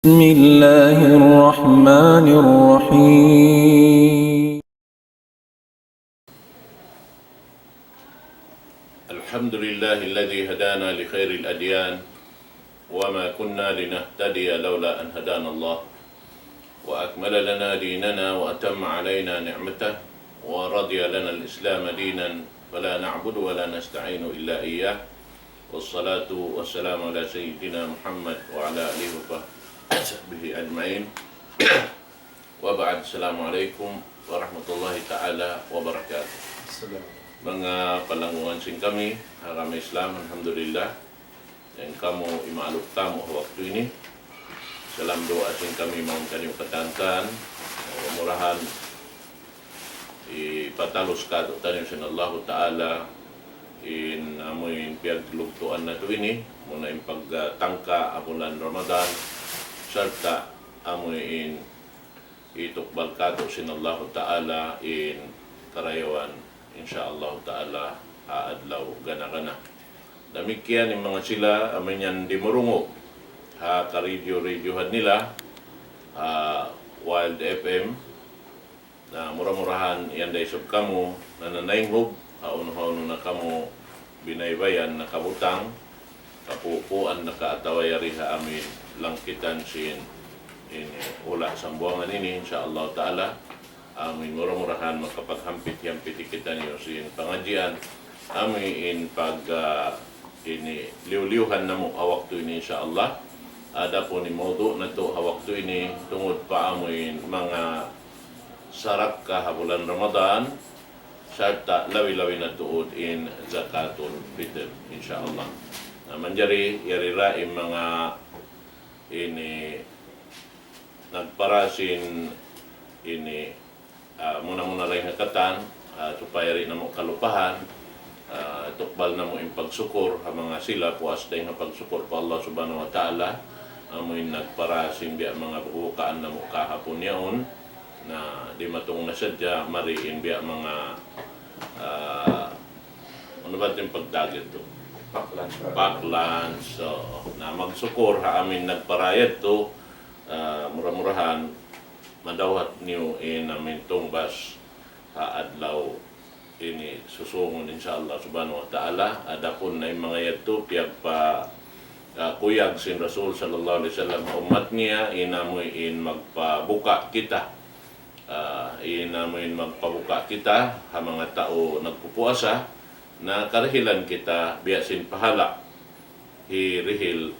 بسم الله الرحمن الرحيم. الحمد لله الذي هدانا لخير الأديان وما كنا لنهتدي لولا أن هدانا الله وأكمل لنا ديننا وأتم علينا نعمته ورضي لنا الإسلام دينا فلا نعبد ولا نستعين إلا إياه والصلاة والسلام على سيدنا محمد وعلى آله وصحبه أجمعين وبعد. السلام عليكم ورحمة الله تعالى وبركاته. Mga palanguan sing kami, kami Islam, Alhamdulillah, yang kamu imaalok tamo waktu ini. Salam doa sing kami mau kanyang katantan, murahan ipatalos ka to tayo sa Allah Ta'ala in amoy piyaglutuan na to ini, muna yung pagtangka abulan Ramadan, serta amoy in itukbal ka to sin Allah Ta'ala in karayawan insyaallah ta'ala adlaw gana-gana. Damikian yung mga sila amin dimurungo ha ka-radio-radiohan nila Wild FM na mura-murahan yan day sub kamo nananaynghog uno-uno na kamo binaybayan na kabutang kapupuan na kaatawayari ha amin langkitan sin ula sambuangan ini insyaallah ta'ala. Amin mura-murahan makapaghampit-hampit kita niyo sin pangadyan amin pag ini liw-liwhan na mo hawak to ini insyaallah. Ada po ni modo na to hawak to ini tungod pa amin mga sarap ka bulan Ramadan serta lawi-lawi na tuod in zakatul fitr insyaallah. Manjari yarira yung mga ini nagparasin ini muna-muna rin nakatan supaya rin na mo kalupahan tukbal na mo yung pagsukor mga sila puas din na pagsukor pa Allah subhanahu wa ta'ala amoy nagparasin biya mga bukaan na mo kahapon yaon na di matong nasadya mariin biya mga ano ba yung pagdagit to? Paklan. So, na magsukor ha amin nagparayad to mura-murahan madawat niyo namin tungbas adlaw ini susungon insyaallah subhanahu wa ta'ala. Adapon na yung mga yato piyag pa kuyag sin Rasul sallallahu alaihi wasallam umat niya inamoy magpabuka kita inamoy magpabuka kita ha mga tao nagpupuasa na karahilan kita biyasin pahala hirihil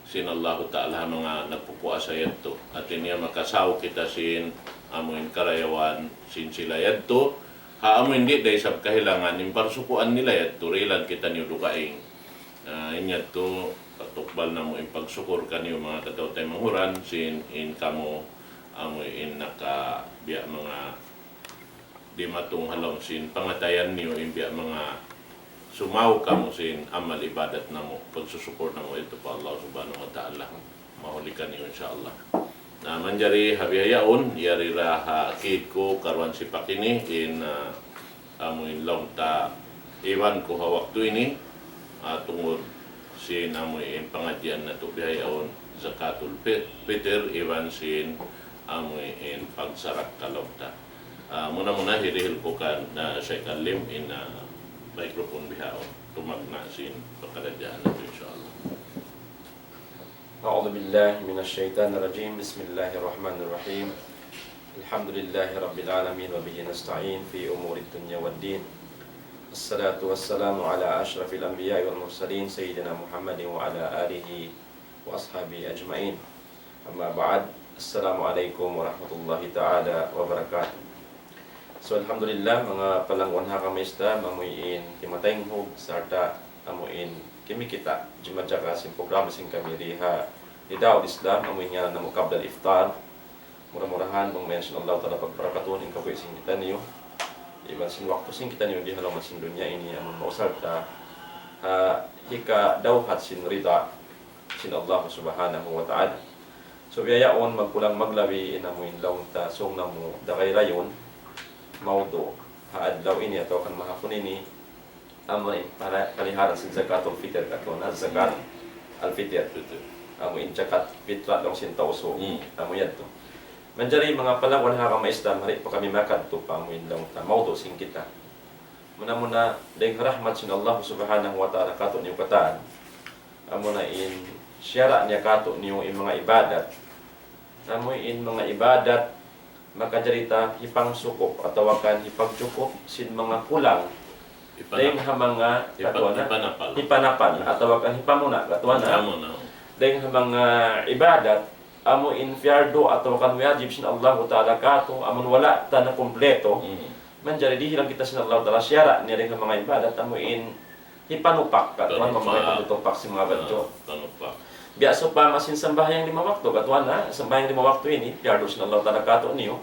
sin Allah Ta'ala mga nagpupuasa yadto at niya makasaw kita sin amoin karayawan sin sila yadto ha amoin di day sab kahilangan yung parsukuan nila yadto rilan kita niyo dukaing inyadto patukbal na mo yung pagsukor kaniyo mga katawtay manguran sin in kamo amoy naka biya mga di matong halong sin pangatayan niyo in biya mga sumaw ka mo sin amal ibadat na mo pagsusuport na mo ito pa Allah subhanahu wa ta'ala mahulikan niyo insyaallah. Na manjari habihayaon yarira ha kid ko karwan si pakini in amoy long ta iwan ko hawak to ini tungod sin amoy pangadyan na to bihayaon zakatul fitr iwan sin amoy pagsarak kalong ta muna hirihil ko kan na Sheikh Alim in microphone bihao tumagna sin pagkadadyan nato insyaallah. A'udzu billahi minasy syaithanir rajim. Bismillahirrahmanirrahim. Alhamdulillahi rabbil alamin wa bihi nasta'in fi umurid dunya waddin. Assalatu wassalamu ala asyrafil anbiya'i wal mursalin sayyidina Muhammadin wa ala alihi wa ashabihi ajmain. Amma ba'd. Assalamualaikum warahmatullahi ta'ala wabarakatuh. So alhamdulillah mga palangwan ha kami isda mamuin timatayng hug sarta amuin kimi kita jumadya ka sin programa sin kami riha di Daud Islam amuin nga na mukabdal iftar mura-murahan bang mention Allah ta'ala pagbarakatuhin in kapoy sin kita niyo iban sin waktu sin kita niyo di halaman sin dunya ini amun mausarta hika dawhat sin rida sin Allah subhanahu wa ta'ala. So biyayaon magpulang maglawi inamuin laung ta song namu dagay rayon maudo haadlaw ini atau kan mahapon ini amoy para paliharan sa zakatul fitr kato na zakat al fitr amo in jakat pitra long sintawso amo yan to. Manjari mga palawan ha ka maislam hari pa kami makadto pa amo in long ta mauto sing kita. Muna deng rahmat sin Allah subhanahu wa ta'ala kato niyo kataan. Amo na in syara niya kato niyo in mga ibadat. Amo in mga ibadat makajarita hipang sukop atau akan hipag cukup sin mga kulang. Deng ha mga katuana hipanapan atau akan hipamuna katuana. Deng ha mga ibadat amo in fiardo atau akan wajib sin Allah ta'ala kato amon wala ta na kompleto. Manjari di hilang kita sin Allah ta'ala syara ni ring mga ibadat amo in hipanupak katuan mamay pagtutupak si mga banjo. Biasa pa masin sembahyang 5 waktu katuan na sembahyang 5 waktu ini fiardo sin Allah ta'ala kato niyo.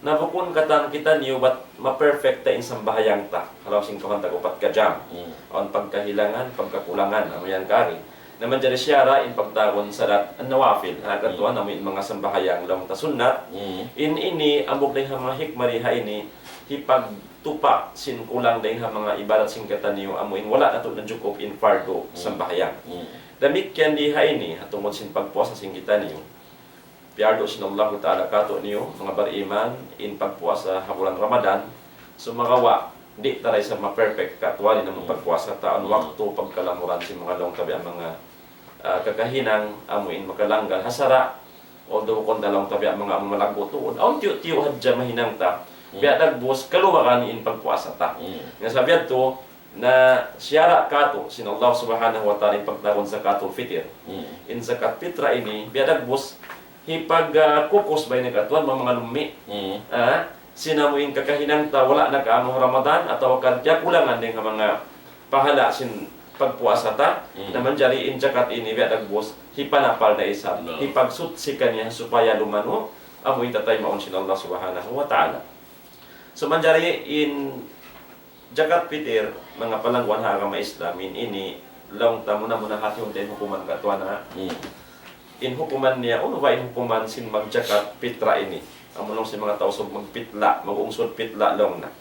Nabukun katan kita niyo bat ma-perfect in sembahyang ta. Kalau sing kawan ta upat ka jam. On pagkahilangan, pagkakulangan amo yan kari. Naman jari syara in pagtawon salat an-nawafil katuan amo in mga sembahyang long ta sunnat. In ini ambok ding mga hikmariha ini hipagtupak sin kulang dahil mga ibadat sing kata niyo amuin wala na ito na cukup in fardo sambahyang. Damikyan diha ini hatungod sin pagpuasa sing kita niyo. Piardo sin Allah ta'ala kato niyo mga bariman in pagpuasa habulan Ramadan sumagawa di taray sa ma-perfect katwali na mong pagpuasa taon waktu pagkalamuran sin mga long tabi ang mga kakahinang amuin makalanggal hasara although kung dalawang tabi ang mga malago tuon aun tiyo hadja mahinang ta biya dagbos kaluwakan in pagpuasa ta. Nga sabihan to na siyara kato sin Allah subhanahu wa ta'ala in pagtawon sa katul fitir. In zakat fitra ini biya dagbos hipag kukos bay na katuan mga lumi. Sinamuin kakahinang ta wala na kaamong Ramadan atau kadya kulangan din mga pahala sin pagpuasa ta. Naman jari in zakat ini biya dagbos hipanapal na isab. Hipagsut si kanya supaya lumano amoy tatay maon sin Allah subhanahu wa ta'ala. So manjari in jagat fitir mga palangwan ha kama Islamin ini long ta muna hati din hukuman katuan na in hukuman niya uno ba in hukuman sin magjakat fitra ini amulong sin mga tausog magpitla magungsod pitla long na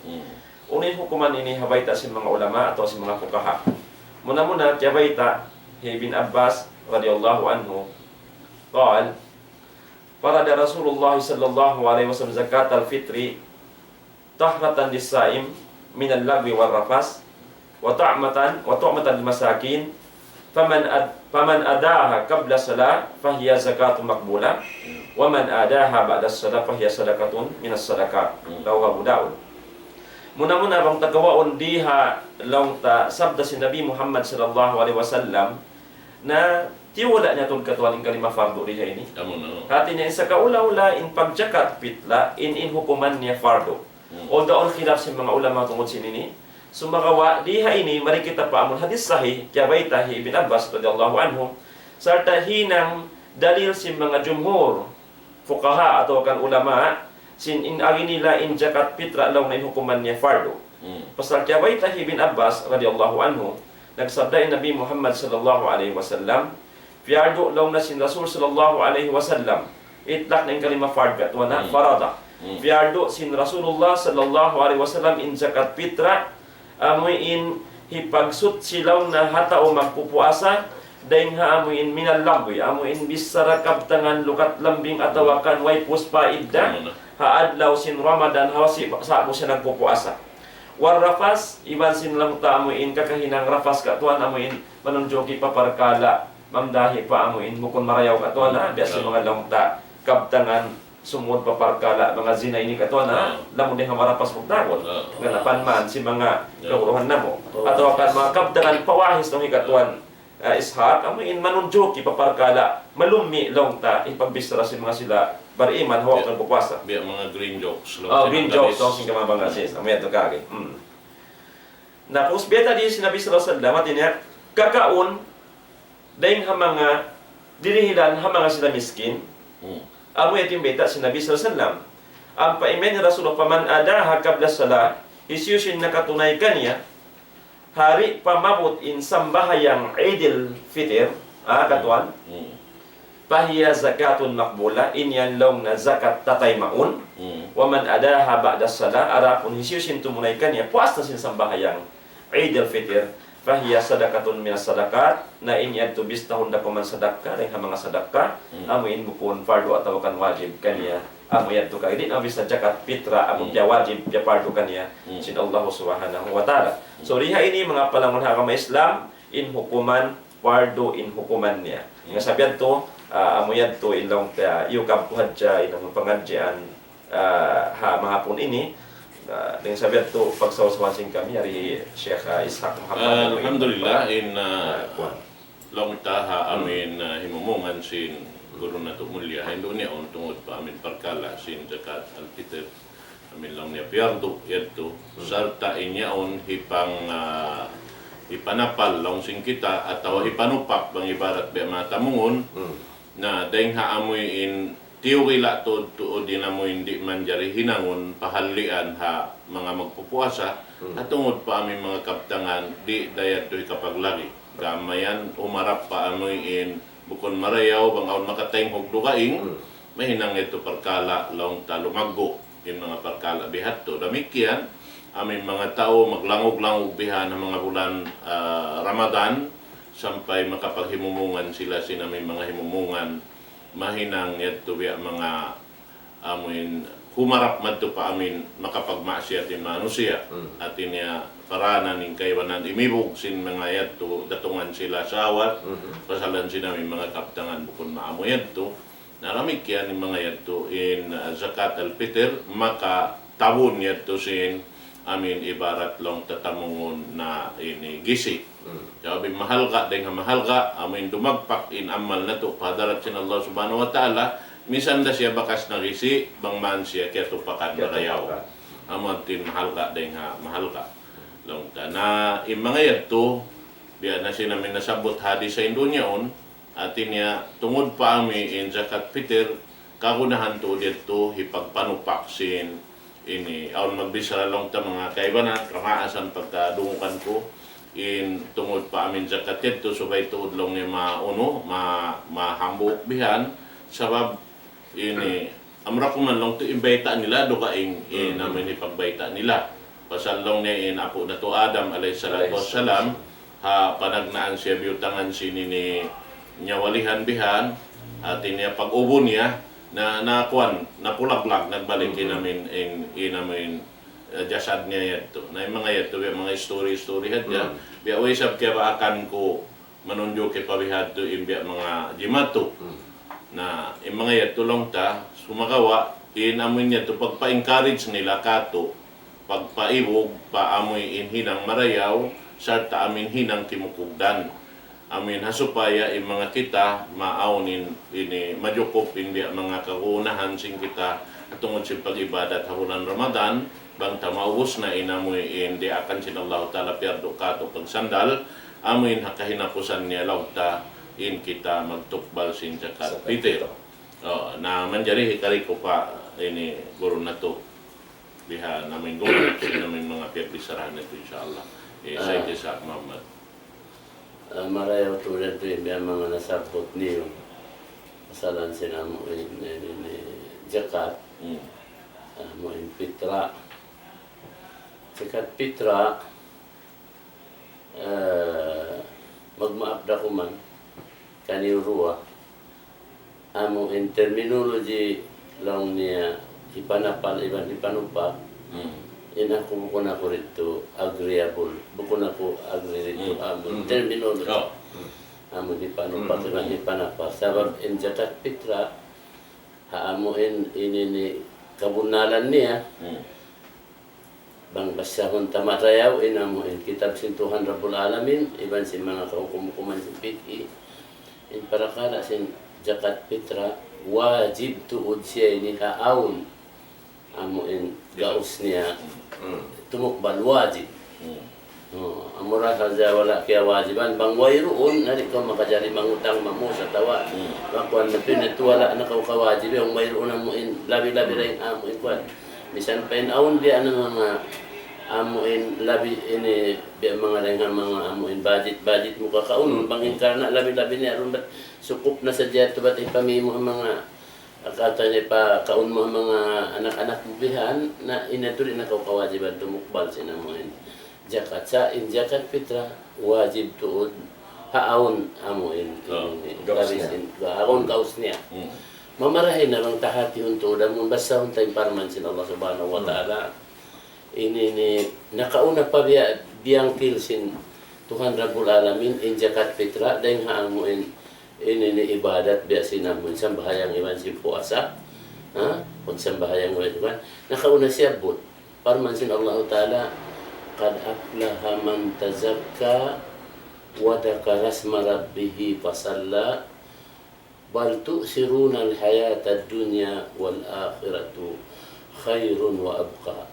unin hukuman ini habayta sin mga ulama atau sin mga fuqaha muna tiyabayta Ibn Abbas radhiyallahu anhu qal farada Rasulullah sallallahu alaihi wasallam zakat al-fitri tahratan lis-saim min al-lagwi wal-rafas wa tu'matan lil-masakin faman adaha qabla salat fahiya zakatun maqbulah wa man adaha ba'da salat fahiya sadaqatun min as-sadaqat rawahu Abu Daud. Muna bang tagawaon diha long ta sabda si Nabi Muhammad sallallahu alaihi wasallam na tiwala niya tong katualing kalima fardo diha ini. Hati niya sa kaula-ula in pagjakat pitla in hukuman niya fardo. Although on khilaf sa mga ulama tungkol sinini, sumagawa diha ini mari kita pa amon hadis sahih kaya baitahi Ibn Abbas radhiyallahu anhu sarta hinang dalil si mga jumhur fuqaha atau kan ulama sin in agi nila in zakat fitra law na hukuman niya fardo. Pasal kaya baitahi Ibn Abbas radhiyallahu anhu nagsabda Nabi Muhammad sallallahu alaihi wasallam fardo law na sin Rasul sallallahu alaihi wasallam itlak na yung kalima fardo wana farada. Fiardo sin Rasulullah sallallahu alaihi wasallam in zakat fitra amoy in hipagsut silaw na hata o magpupuasa dahil ha amoy in minallamboy amoy in bisara kaptangan lukat lambing atawakan way puspa idda haadlaw sin Ramadan hawasi sa mo siya nagpupuasa warrafas iban sin lang ta amoy in kakahinang rafas katuan amoy in manunjoki paparkala mamdahi pa amoy in mukon marayaw katuan na biasa mga lang ta kaptangan sumud paparkala mga zina ini katuan na lamon din marapas mugdagol nga napanman si mga kauruhan namo atau akan mga kaptangan pawahis ng ikatuan ishaq amo in manunjoki paparkala malumi long ta ipagbistra si mga sila bariman hawak ng bukwasa biya mga green jokes green jokes tong sing kamabang asis amo yato kage na kung beta di sinabi sallallahu alaihi wasallam atinya kakaon dahil mga dirihilan mga sila miskin amo yatim beta si Nabi sallallahu alaihi wasallam ang paimen ni Rasulullah paman adaha qabla salat isyusin nakatunaykan niya hari pamabot in sambahayang Eidil Fitr katuan pahiya zakatun maqbula inyan long na zakat tatay maun wa man adaha ba'da salat arapun isyusin tumunaykan niya puas na sin sambahayang Eidil Fitr fahiya sadaqatun minas sadaqat na inyad to bistahon da kuman sadaqah ring mga sadaqah amuin bukun fardu atau kan wajib kaniya amuyad to kay din abis sa zakat fitra amun pya wajib pya fardu kaniya sin Allah subhanahu wa ta'ala. So riha ini mga palangon agama Islam in hukuman fardu in hukuman niya. Nga sabihan to amuyad to ilong yukab hadja inang pangadjaan mahapon ini dengan sabihan to pagsawasawasin kami dari Syekh Ishaq Muhammad. Alhamdulillah in long taha amin himumungan sin guru na tumulya hindo niya on tungod pa amin perkala sin zakat al-fitr amin lang niya piyardo yadto sarta inya on hipang ipanapal long sing kita atau hipanupak bang ibarat biya matamungon na dahing haamoy in tiyogi la to din mo hindi man jari hinangon pahalian ha mga magpupuasa at tungod pa aming mga kaptangan di dayat to'y kapaglagi kamayan umarap pa amoy in bukon marayaw bang aon makatayng hugdukaing mahinang ito parkala long talumaggo yung mga parkala bihat to damikyan aming mga tao maglangog-langog bihan ng mga bulan Ramadan sampay makapaghimumungan sila sinaming mga himumungan mahinang yato biya mga amin humarap madto pa amin makapagmasyat in manusia at inya paranan ning kaywanan imibog sin mga yato datungan sila sawat pasalan sinamin mga kaptangan bukon maamo yato naramik yan yung mga yato in zakat al-fitr maka tabon yato sin amin ibarat long tatamungon na ini gisi. Sabi mahal ka dahil mahal ka amin dumagpak in amal na to padarat sin Allah subhanahu wa ta'ala misan da siya bakas na gisi bang man siya kaya tupakan marayaw amon tin mahal ka dahil mahal ka long ta na in mga yato biya na siya namin nasabot hadis sa Indonya on atin niya tungod pa amin in zakat fitr kagunahan to dito hipagpanupak sin ini aon magbisara long ta mga kaibanan kamaasan pagkadungukan ko in tungod pa amin zakat ito subay tuod long ni mauno mahambuk bihan sabab ini amra ko man long to imbayta nila dukaing namin ipagbayta nila pasal long ni in apo na to Adam alayhi salatu wassalam ha panagnaan siya biutangan sini ni nyawalihan bihan at niya pag-ubo niya na nakuan napulaglag nagbalik namin namin jasad niya yato na yung mga yato mga story hadya biya way sab kaya akan ko manunjo kay pabihad to imbya mga jimato na yung mga yato long ta sumagawa inamoy niya to pagpa-encourage nila kato pagpaibog paamoy hinang marayaw sarta amin hinang timukugdan amin hasupaya yung mga kita maaunin ini majukop imbya mga kagunahan sing kita tungod sa pag-ibadat habunan Ramadan bang tamaubos na inamoy hindi akan sin Allah ta'ala pierdo kato pagsandal amoy hakahinapusan niya lauta in kita magtukbal sin zakat fitr na manjari hikari ko pa ini guru na to biha namin guru namin mga piyagdisarahan nito inshallah sa Ishaq Muhammad marayaw tulad ito yung mga nasabot niyo kasalan sinamo ni zakat mo in fitra zakat fitra magmaabda ko man kaniruwa amo in terminology lang niya ipanapal ipanupak ako bukon ako rito agreeable bukon ako agree rito amo terminology amo ipanupak ipanapal sabab in zakat fitra haamo ini kabunalan niya bang basahon tamatayaw inamo in kitab sintuhan Rabbul Alamin iban si mga kaukumukuman si Piti in parakala sin zakat fitra wajib tuod siya ini haawon amo in gaus niya tumukbal wajib amura saja wala kaya wajiban bang wayroon nari ko makajari mangutang mamu sa tawa bakwan na pinatuwala na kawajib yung wayroon mo in labi-labi rin amo in kwan bisan pa in awon biya ng mga amo in labi ini biya mga rin mga amo in budget mo kakaunon bang inkarna labi-labi niya aron ba't sukup na sa diyato ba't ipamimo ang mga akata niya pa kaun mo mga anak-anak mo bihan na inaturi na kawajiban tumukbal sinamo in zakat. Sa in zakat fitra wajib tuod haon amuin gaus niya. haon gaus niya. Mamarahin na lang tahati untuk damun basta untay parman sin Allah Subhanahu wa taala. Ini nakauna pa biyang kilsin Tuhan Rabbul Alamin in zakat fitra dahil haamuin ini ibadat biya sinamun sambahayang iman si puasa. Ha? Pag sambahayang iman nakauna siya but parman sin Allah taala qad aflaha man tazakka wa dzakara isma rabbih fasalla bal tu'siruna al-hayata ad-dunya wal akhiratu khairun wa abqa.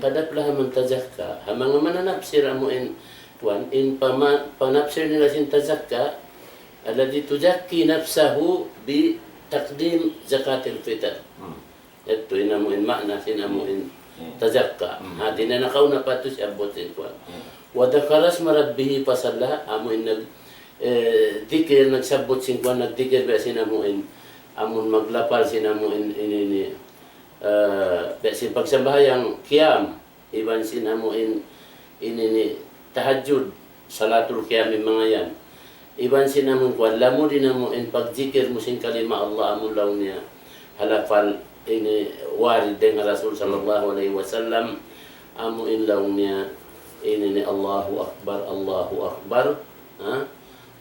Qad aflaha man tazakka. Hamang mananapsir amuin tuan in panapsir nila sin tazakka alladhi tuzakki nafsahu bi taqdim zakatil fitr. Ito inamuin makna sinamuin tazakka. Hati na nakauna pa ito si abutin tuan. Wa dzakara isma rabbih fasalla amuin nag dikir nagsabot sin kuan nagdikir ba sinamuin amon maglapal sinamuin ini sin pagsambahayang qiyam iban sinamuin ini tahajjud salatul qiyam mga yan iban sinamun kuan lamu dinamuin pagzikir mo sin kalima Allah amon law niya halafal ini warid dengan Rasul sallallahu alaihi wasallam amuin law niya ini Allahu akbar ha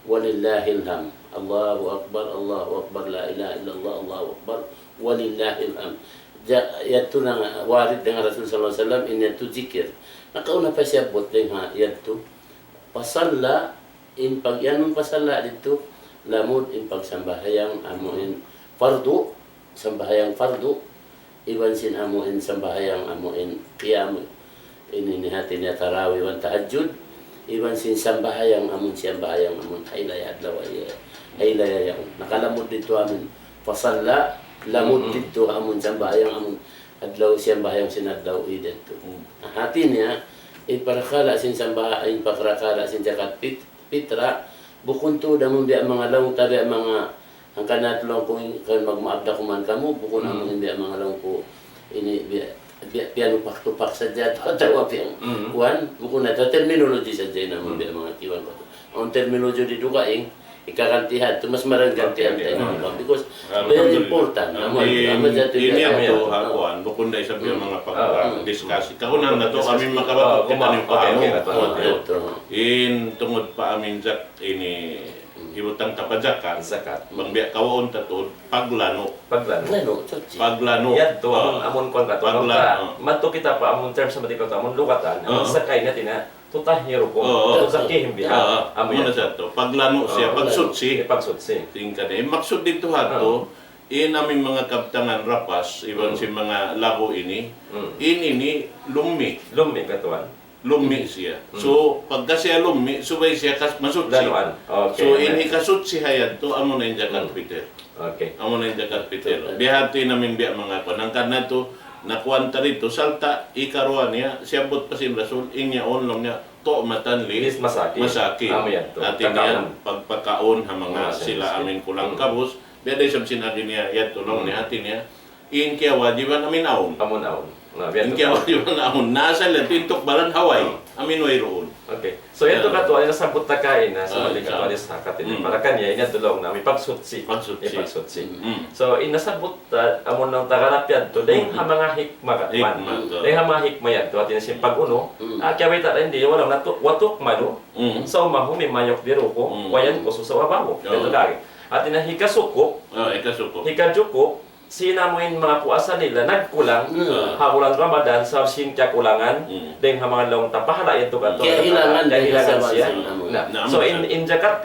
walillahil ham. Allahu akbar la ilaha illallah Allahu akbar walillahil ham. Yaitu nang warid dengan Rasul sallallahu alaihi wasallam ini tu zikir. Nakauna pa siya bot dengan yaitu pasalla in pagyanong pasalla dito lamud in pagsambahayang amuin fardu sambahayang fardu iban sin amuin sambahayang amuin qiyam ini hati niya tarawih wan tahajjud iban sin sambahayang amun sambahayang amun haylaya adlaw haylaya yaon nakalamod dito amun fasalla lamod dito amun sambahayang amun adlaw sambahayang sin adlaw dito hati niya iparakala sin sambahayin pakrakala sin zakat fitra bukun to damon biya mga law tabi mga ang kanat lang kung magmaabda kuman kamo bukun amun biya mga law ko ini piano pak-tupak saja atau apa yang kuan bukan ada terminologi saja namun biar mga kiwan ko ang terminologi di duka ikakantihan itu mas marang gantihan tayo because very important ini ako hakuan bukun dahil sabi mga pag-discuss kahunan na to kami makabatot kita ng paano in tungod pa amin jak ini ibutang tapajakan zakat bang biya kawaon tatod paglano yan to amon kon ka to mato kita pa amon term sa ko amon lukatan amon sakay natin na tutahiru ko zakihim biha amon na sa to paglano siya pagsutsi tingkad maksud dito hato aming mga kaptangan rapas ibang si mga lago ini lumi katuan lumi siya. So, pagka siya lumi, subay siya masutsi. Okay. So, ini kasutsi hayad to, amo na yung zakat fitr. Okay. Amo na yung zakat fitr. Bihati namin biya mga panangkan na to, nakuwanta rito, salta, ikaruan niya, siyabot pa si Rasul, inya onlong niya, to matanli, masaki. Atin niya, pagpakaon ha mga sila amin kulang kabus, biya day sabsin atin niya, yan tulong niya, atin niya, in kaya wajiban amin aon. In kaya wajiban aon. Nasa latintok balan Hawaii. Amin way roon. Okay. So yan to kato, ay nasabot na kain na sa mali kato alis hakat. Para kanya, yan tulong na may pagsutsi. So, inasabot amon ng tagarapyan to, dahil mga hikma katman. Dahil mga hikma yan to, atin siya pag-uno, kaya may tala hindi, walang watok mano, so mahumi mayok diruko, wayan ko susawabawo. Ito lagi. Atin na hikasuko, hikajuko, sinamuin mga puasa nila nagkulang habulan Ramadan sa sinkya kulangan deng mga long tapahala ito kato kehilangan siya. So in zakat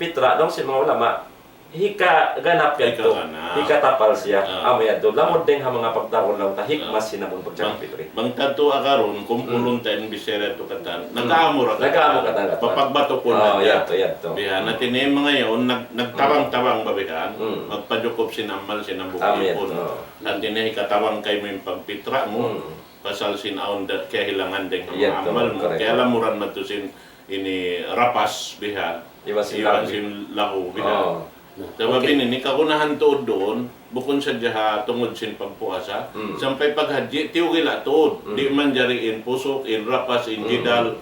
fitra dong si mga ulama hika ganap yan to hika tapal siya amaya do lamod deng mga pagtaon lang tahik mas sinamon pag zakat fitri bang tato akaron kumpulon tayo bisera to katan nagaamura katan papagbato po na yato bihan natin yung mga yun nagtabang-tabang babihan magpadyukop sinamal sinambukipon at tinay katawang kayo mo yung pagpitra mo pasal sinaon kahilangan deng mga amal mo kaya lamuran matusin ini rapas biha iwan sin lahu biha Diba binini, kakunahan tuod doon, bukon sa diha tungod sin pagpuasa, sampay paghadji, tiwila tuod, di man jariin pusok, in rapas, in jidal,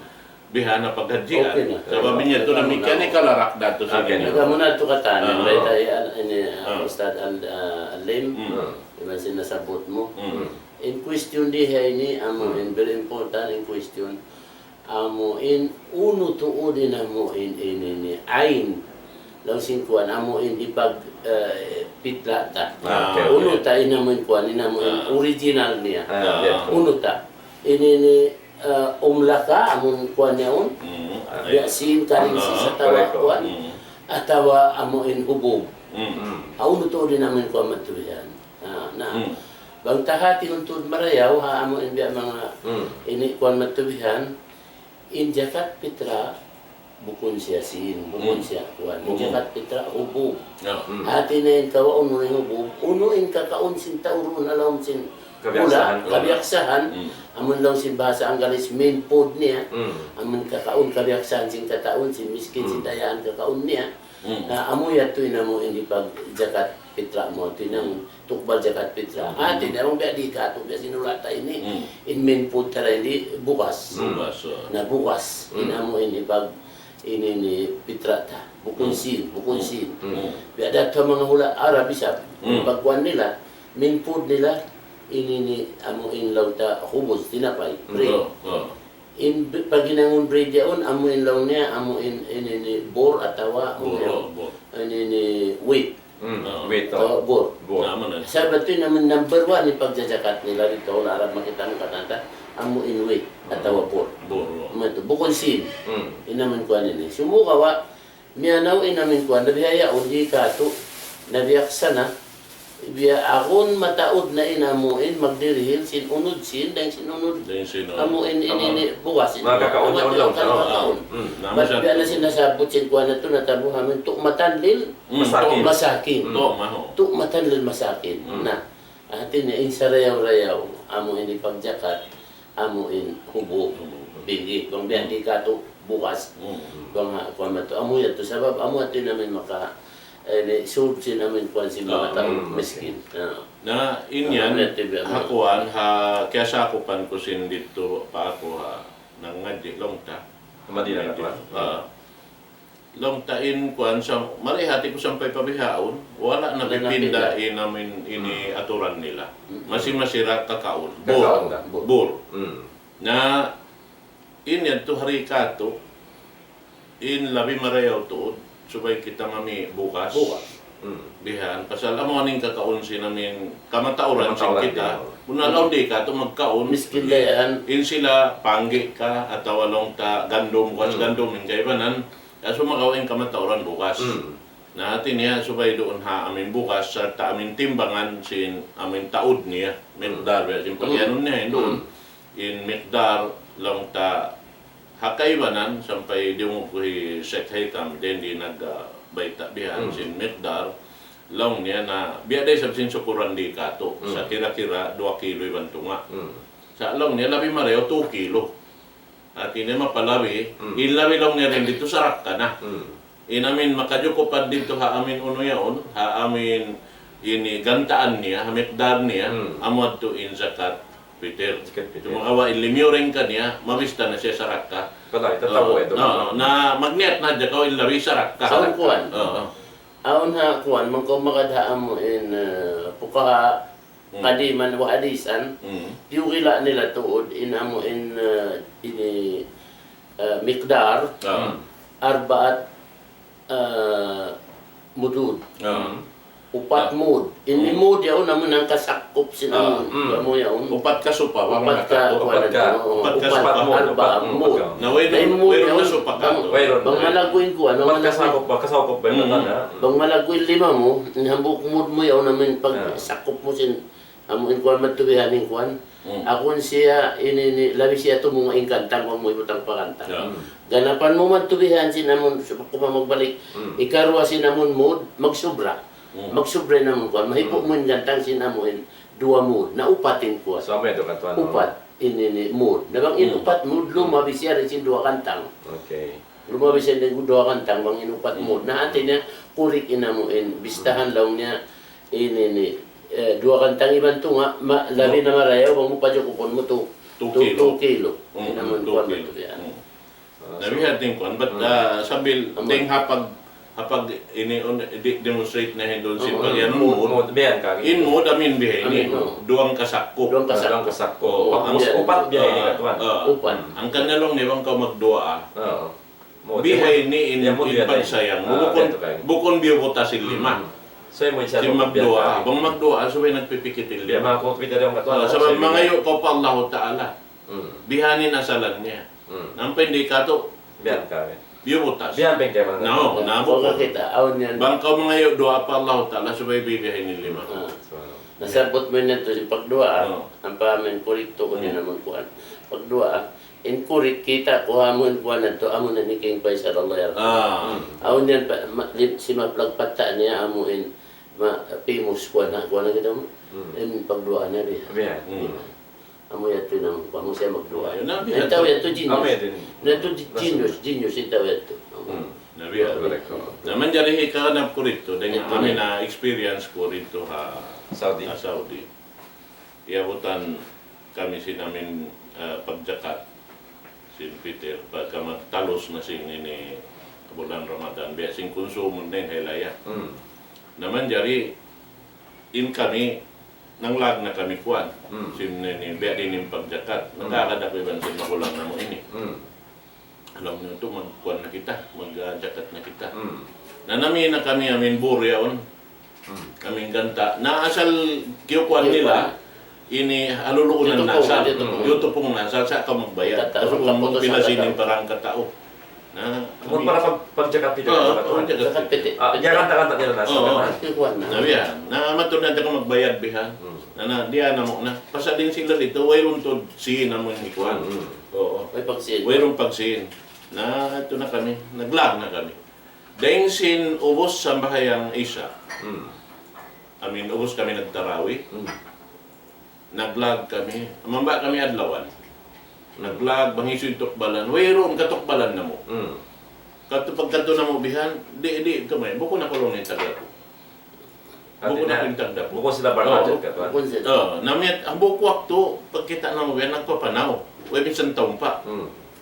bihan na paghajian. Okay na. Sabi niya, ito na mechanical arak dato sa Okay. inyo. Nagamunad to katanan, Ah. may tayo Ah. Ustad Alim, iba sinasabot mo. Mm. In question dihay ni amo in very important in question amo in uno tuodin amo in ain law sin kuan amo in ipag pitlata. Ah, Okay. Uno ta inamo in kuan inamo in original niya. Yeah. Uno ta ini umlaka amon kuan yaon. Biasin karing sa tawa correct. kuan atawa amo in hubog. Auno to din namin ko matuyan. Bang taha tinuntod marayaw ha amo in biya mga ini kuan matubihan in jakat pitra bukon siya bukon siya kuan in jakat pitra hubog. Hati na in kawa uno in hubog uno in kakaon sin tawron alawm sin kabiyaksahan amon lang sin basa ang galis main food niya amon kakaon kabiyaksahan sin kataon sin miskin sin dayaan kakaon niya amo yato inamo ini pag jakat pitra mo tinang tukbal jakat pitra tinang biya di ka to biya sinulata ini in main food tara hindi bukas na bukas inamo ini pag ini ni pitra ta bukon sin biya dato mga hula Arab isab pagkuan nila main food nila ini ni amo in lauta hubos tinapay bread in pag ginangon bread yaon amo in law niya amo in ni bor atawa ini wheat Wait, bor Naman na. sabat ito naman number 1 ni pagjajakat nila dito Arab makita mo katanta amo in wheat atawa bor bukon sin inaman kuan ini sumuka wa miyanaw inamin kuan nabihaya undi kato nabiyaksa na biya akon mataod na inamuin magdirihil sin unod sin dahil sinunod amuin ini bukas Magkakaon lang kakaon but biya na sinasabot sin kuha na ito natabuhamin tukmatanlil masakin tukmatanlil masakin na atin na insarayaw-rayaw amuin ipagjakat amuin hubog bigi kung biya di ka ito bukas kung mato amuin ito sabab amuin ito namin maka sulsin namin kuan si mga taong miskin. Na inyan, hakuan, kaya sakupan ko sin dito pa ako nangadi longta. Madina na kuan. Longta in kuan sa marihati ko sampay pabihaon, wala na pipinda namin ini aturan nila. Masira kakaon. Bur. Na inyan to harikato in labi marayaw tuod. Subay kita mami bukas. Bihan. Pasal amo aning kakaon namin kamatauran sin kita. Punalaw di ka ito magkaon. Miskin dayaan. In sila panggi ka at walong ta gandom kas gandom in kaibanan. Kaso magawin kamatauran bukas. Na atin niya subay doon amin bukas sa ta amin timbangan sin amin taud niya. Mikdar. Sin pagyanon niya doon. In mikdar lang ta hakaibanan sampai di mo kuhi Sheikh Haitham din di nagbaita bihan sin Mikdar long niya na biya day sin sukuran di kato sa kira-kira 2 kilo iban tunga sa long niya labi mareo 2 kilo at ini mapalabi ilabi long niya rin dito sa rakka na inamin makadyukupad dito ha amin uno yaon ha amin ini gantaan niya Mikdar niya amod to in zakat Peter. Tumawa ilimyo rin ka niya, mabista na siya sa rakka. Kalay, tatawo ito. Na magnet na dyan ko ilawi sa rakka. Saan kuwan? Aon ha kuwan, mangko makadhaan mo in pukaha kadiman wa hadisan, diukila nila tuod in amo in Mikdar, arbaat mudud. Upat mood. Ini mood yaon naman ang kasakop sinamon. Mo yaon. Upat ka supa. Upat ka arba mood. Naway na supa ka. Bang malaguin ko ano man kasakop ba yung na? Bang malaguin 5 mo, hambuk mood mo yaon naman pag sakop mo sin amuin kuan matubihan ning kuan. Akon siya ini labi siya to mga inkantang mo ibutang pakanta. Ganapan mo matubihan sinamon kuma magbalik. Ikarwa sinamon mood magsubra. Magsubre naman ko, mahipok mo yung gantang sinamuin, 2 mood, na upatin ko. So, may ito katuan. Upat, ini mood. Nabang inupat mood, lumabi siya rin sin 2 kantang. Okay. Lumabi siya rin 2 kantang, bang inupat mood. Na atin niya, kurik inamuin, bistahan lang niya, ini 2 kantang iban to nga, labi na marayaw, bang mo pa dyan kupon mo 2 kilo. Inamun ko, ano ito yan. Nabihan din kuan but sabil ding hapag demonstrate na doon si pagyan mo. Biyan ka. In mo damin bihay ni Amin, oo. duang kasakop. Duang Kasang kasako. Oo. Ang upat biyan ni katuan. Upan. Ang kanalong ni bang ka magdua. Oo. Bihay ni in mo biyan pagsayang. dito kayo. Bukon biyo buta si lima. So mo siya Si magdua. Bang magdua so may nagpipikitil Biya lima. mga kompita yung katuan. Sa mga yo ko pa Allah Taala. Bihanin asalan niya. Nampay hindi ka to Biyan ka. biyo butas. Biyan beng kayo mga. No, nabo. Kung kita, awan yan. Bangkaw mga yo doa pa Allah Taala so may bibihay ni lima. Nasabot mo na ito si pagdua, Oo. ang pamin kurikto ko din naman kuhan. Pagdua, in kurik kita, kuha mo yung kuhan na ito, amo na ni King Faisal Allah yarda. Awan yan, si maplagpata niya, amo in pimus kuhan na kita mo. In pagdua na rin. Biyan. Amo yan ito naman, kuha mo siya magdua. Ayun na, biyan. Ang tawag ito, Amoy genius. din. Na ito, genius, ito ito. Nabiya. Correct. Naman jari ka na ko rito, dengan kami na experience ko rito Saudi. sa Saudi. Iabutan kami sinamin pagjakat sin Peter pagka magtalos na sing ini bulan Ramadan biya sing konsumo na yung helaya. Naman jari in kami nang lag na kami kuan. Sin ni biya din yung pagjakat. Nagkakada ko iban sin makulang na mo ini. Alam niyo ito, magkuhan na kita, mag-jacket na kita. Nanami na kami amin buryaon, kaming ganta. Naasal kiyukuhan nila, ini haluluunan nasal. Yuto pong nasal, sa ka magbayad. Kasi kung pilasinin parang katao. Kung para pagjakat pito. Sakat piti. Diyan kanta-kanta nila nasa. Kuhan na. Nabiya, namatod na ka magbayad bihan. Diyan na mo na. Pasa din sila dito, wayron to sihin na mo yung ikuhan. Oo. May pagsin. Wayron pagsihin. Na ito na kami, naglag na kami. Dahil sin ubos sa bahayang Isya. Ubos kami nagtarawi. Naglag kami. Mamba kami adlawan. Naglag, bangisoy tukbalan. Wayron katukbalan na mo. Pagkanto na mo bihan, di kamay. Buko na kulong yung tagda po. Buko na yung tagda po. Buko sila barnadyan katuan. Kunsin. Namit, ang buko wakto, pagkita na mo bihan, nagpapanaw. Uy, minsan taong pa.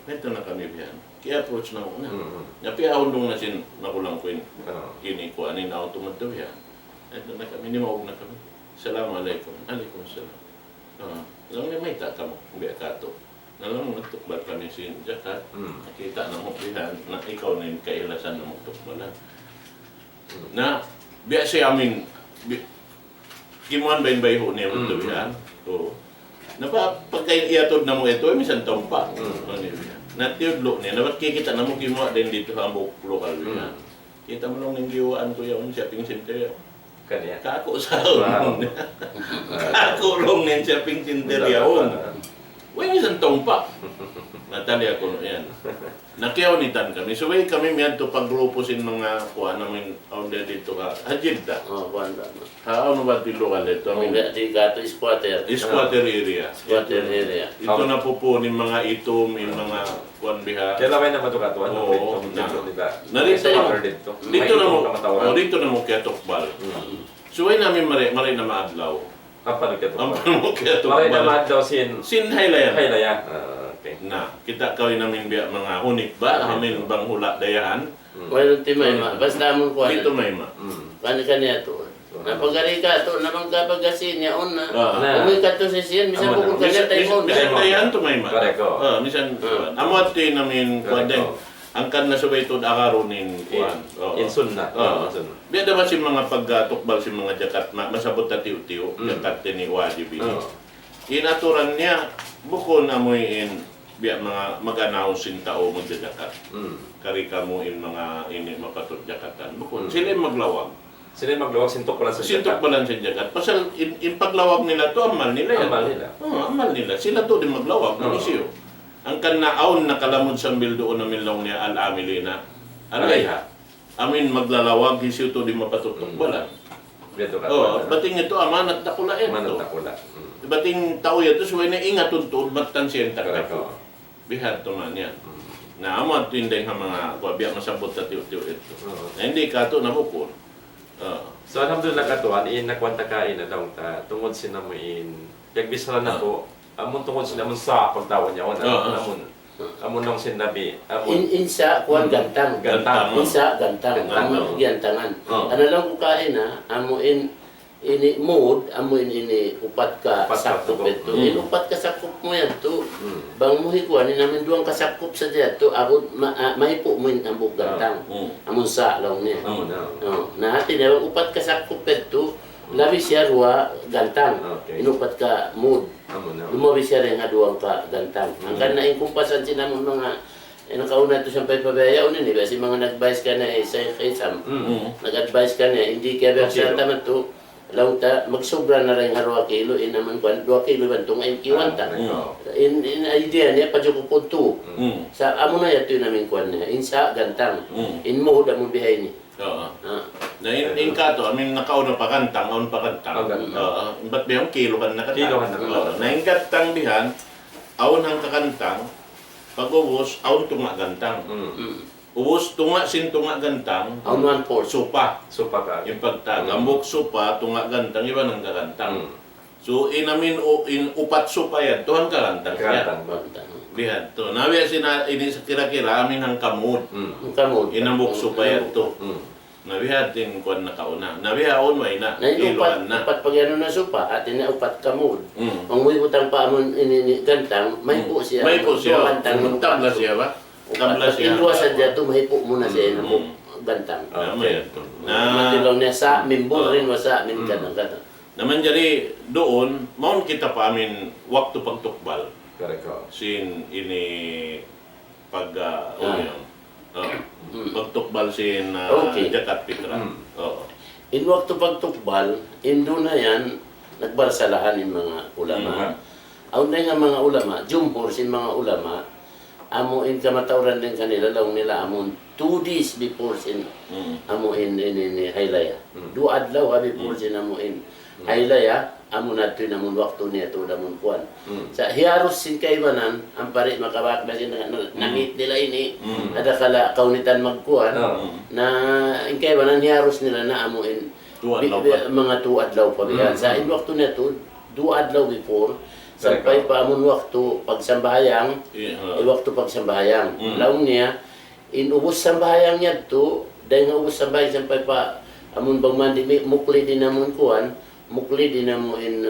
Ito na kami bihan. Kaya approach na mo na. Napi ahondong na sin makulang ko ini ko anin na tumadto yan. Ito na kami, ni maog na kami. Assalamualaikum. Alaikum salam. Lang ni may taka mo, biya kato. Nalang mo nagtukbal kami sin jakat. Nakita na mo bihan na ikaw na yung kailasan na mo tukbalan. Na biya siya amin kimuan bayin-bayin ho niya mo ito bihan. Oo. Pagkain iatod na mo ito, minsan taong pa. Natiyudlo niya, nabat kikita na mo kimuha din dito sa ambok lokal niya. Kita mo lang ng giwaan ko yung shopping center. Kanya. Kako sa Kako lang ng shopping center yun. Uy, minsan taong pa. Natalia ko yan. Nakiyaw-nitan kami. So, kami miyan to paggrupo sin mga kuha namin order dito ka. Hajid da. Kuhan na. Ano ba ito lokal ito? Kung di gato, squatter. Squatter area. Squatter area. Ito na po po ng mga itom, yung mga kuwan biha. Kaya lamay na matukatuan. Oo. Narito Narito na mo. Dito na mo kaya tukbal. So ay namin maray na maadlaw. Apa nagkatukbal? Ang mo kaya Maray na tukbal. maad daw sin Sin haylayan. Haylaya. Okay. Na, kita kawin namin biya mga hunik ba? Amin bang hula dayahan? Mayroon timay ma. Basta mo kuhan. Dito may ma. Kani-kaniya to. Napagari ka to, namang kapagasin niya on na. Na. Kung ka to sa siyan, bisa Amo bukong na. kanya tayo mo. Misan dayahan to may ma. Correct, oo. Misan, amo at namin kuwan din. Ang kan na subay to akaronin kuwan. In sunna. Biya dapat si mga pagtukbal si mga jakat masabot na tiyo-tiyo. Jakat ni wajib ini. Inaturan niya, bukon amoyin biya mga mag-announce tao magjajakat. Kari kamuin mga ini mapatot jakatan. Bukon sila maglawag. Sila magluwag sintok pala sa Sintok pa lang sa jakat. Pasal in paglawag nila to amal nila yan. Amal nila. Amal nila. Sila to din maglawag. Ang isyo. Ang kanaon na kalamod sa bildo na milong niya al-amilina. Alayha. Amin maglalawag isyo to di mapatutukbalan. Beto ka. Bating ito amanat takula ito. Manat takula. Bating tao ito suway na ingatun to batan siya Correct. takako. Bihar to man yan. Na amat tinday nga mga biya masabot sa tiyo-tiyo ito. Na hindi ka to nabukon. So alhamdulillah katuan nakwanta kain na daw ta tungod sinamuin. Yagbisala na ko amon tungod sinamon sa pagtawan niya wala namon Amo nang sinabi, amo Insa, kuan gantang. Gantang. Insa, gantang. Gantang. Amo gantangan. Oh. Ano lang ko kain na, amo ini mood, amo ini upat ka Upat ka sakop sakop. ito. Upat ka sakop mo yan to. Mm. Bang mo hikuan, namin duwang kasakop sa diya to. Ako, mahipo mo yung ambog gantang. Amon sa lang niya. amo na. Natin, upat ka sakop ito. Labi siya ruwa gantang. Okay. Inupat ka mood. Amo na. Lumabi siya rin nga duwang ka gantang. Ang kanaing kumpasan sinamon mga nakauna ito siyang pagpabayaw ni kasi mga nag-advise ka na sa Isam. Nag-advise ka na, hindi kaya ba siya taman to, law ta, magsobra na rin nga 2 kilo, naman 2 kilo ba itong iwanta. In idea niya, pa ko punto. Sa amo na yato yun namin kuwan niya, insa gantang, in mo, damon bihay ni. Oo. Na in kato, nakauna pa kantang, aun pa kantang. Oo. Ba't ba yung kilo kan nakatang? Kilo kan nakatang. Oo. Na yung kantang dihan, aun ang kakantang, pag ubos, aun tunga gantang. Ubos tunga sin tunga gantang, Aun 1/4. supa. Supa ka. Yung pagtagambok supa, tunga gantang, iba nang kakantang. So inamin upat supa yan, tuhan kakantang siya. Gantang. Lihat to. Nabi ini sa kira-kira amin ang kamod. Kamod. Inambok supa yan to. Nabihat din kuan na kauna. Nabihaon way na. Na yung Iluan na. upat pag ano na supa, atin na upat kamod. Mm. Ang may utang pa amon ini gantang, may po siya. May po siya. Gantang ng Tabla siya ba? Tabla siya. Ilwa sa dyan, tumahipo muna siya na po gantang. Okay. Matilaw niya sa mimbol rin wa sa amin ganang. Naman jari doon, maun kita pa amin waktu pagtukbal. Correct ka. Sin ini pag pagtukbal sin Okay. Jakat Pitra. Oo. In waktu pagtukbal, indo na yan, nagbarsalahan yung mga ulama. Aun na nga mga ulama, jumhur sin mga ulama, amo in kamatauran din kanila, law nila amon 2 days before sin amo in haylaya. 2 adlaw before sin amo in haylaya, amo na ito namon waktu niya ito namon kuwan. Sa hiyaros sin kaibanan, ang pari makabak ba sin namit nila ini, ada kala kaunitan magkuhan, na in kaibanan hiyaros nila na amo in mga 2 adlaw pa biyan. Sa in waktu niya ito, 2 adlaw before, sampay pa amon waktu pagsambahayang, waktu pagsambahayang. Laong niya, inubos sambahayang niya ito, dahil nga ubos sambahayang sampay pa amon bang mandi, mukli din namon kuhan, mukli din namon in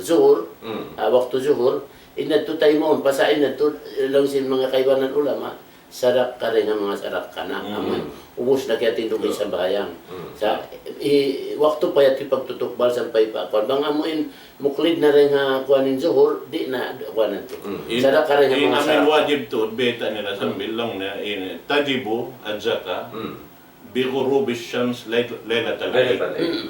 zuhur, waktu zuhur, inato tayo mo, pasain na ito, lang sin mga kaibanan ulama, sarak ka rin ang mga sarak ka na, amon, ubos na kaya tindugay sambahayang. Sa waktu pa yati pagtutukbal sampay pa, kung bang amuin, muklid na rin nga kuhanin zuhur, di na kuhanin ito. Sarak ka rin ang mga Amin sarak. wajib to, beta nila sa bilang na tajibu adzaka bighurubi syams laylatal eid.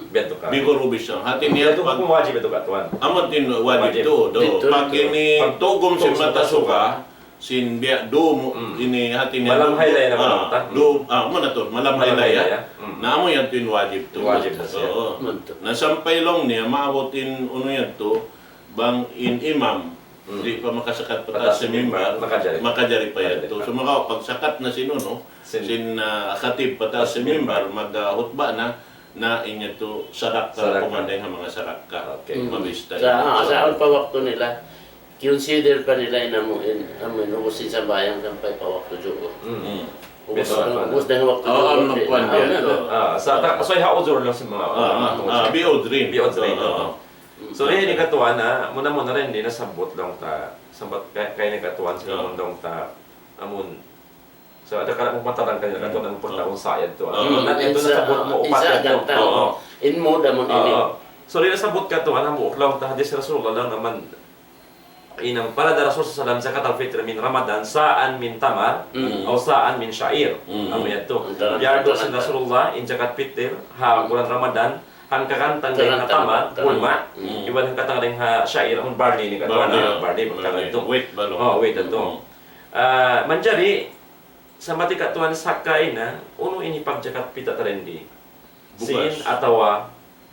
Beto ka. Bighurubi syams. Hati niya Beto ka pag kung wajib ito ka, tuwan. amat din wajib to. Dito, Pag dito. ini tugom sin mata suka, sin biya do ini hati niya. Malamhay laya naman ang Do mana to, malamhay Malamhay laya. laya. Na amo yan tin wajib to. Wajib na siya. Oo. Manto. Nasampay long niya maabotin uno yan to bang in imam. Di pa makasakat pa Patas sa sa mimbar, makajari. makajari pa yan Makajari to. pa. So pagsakat na sinuno, sin khatib patas sa mimbar, maghutba na inya to sarak ka Sarak ka. kumanday nga mga sarak ka. Okay. Mabista. Sa pa waktu nila, consider pa nila inamuin, ubusin sa bayang sampay pa waktu zuhur. Ubus na nga waktu Oo, ang zuhur. magkuhan yan. So, hauzur lang sa mga Biod rin. Biod rin, Oo. So, rin ni katuan na, muna rin, di nasabot lang ta, sabot kaya ni katuan sa mundong ta, amun. So, ada ka na mong matarang kanina, katuan ang pagtaong sayad to. Natin ito nasabot mo, upat Isa yan to. gantang. In mo damon ini. So, rin nasabot katuan, mo, lang ta, hadis Rasulullah lang naman, inang pala da Rasul sallam zakat al-fitr min Ramadan sa'an min tamar o sa'an min syair. Ano yan to? Yardo sa Rasulullah in zakat fitr ha bulan Ramadan ang kakantang ng tamar, ulma, iba ang kakantang ng syair, ang barley ni katuan, barley, magkakaroon ito. Wait, balong. Oh, wait, ito. Manjari, sa mati katuan sakay na, uno ini pagjakat pita tarendi. Sin atawa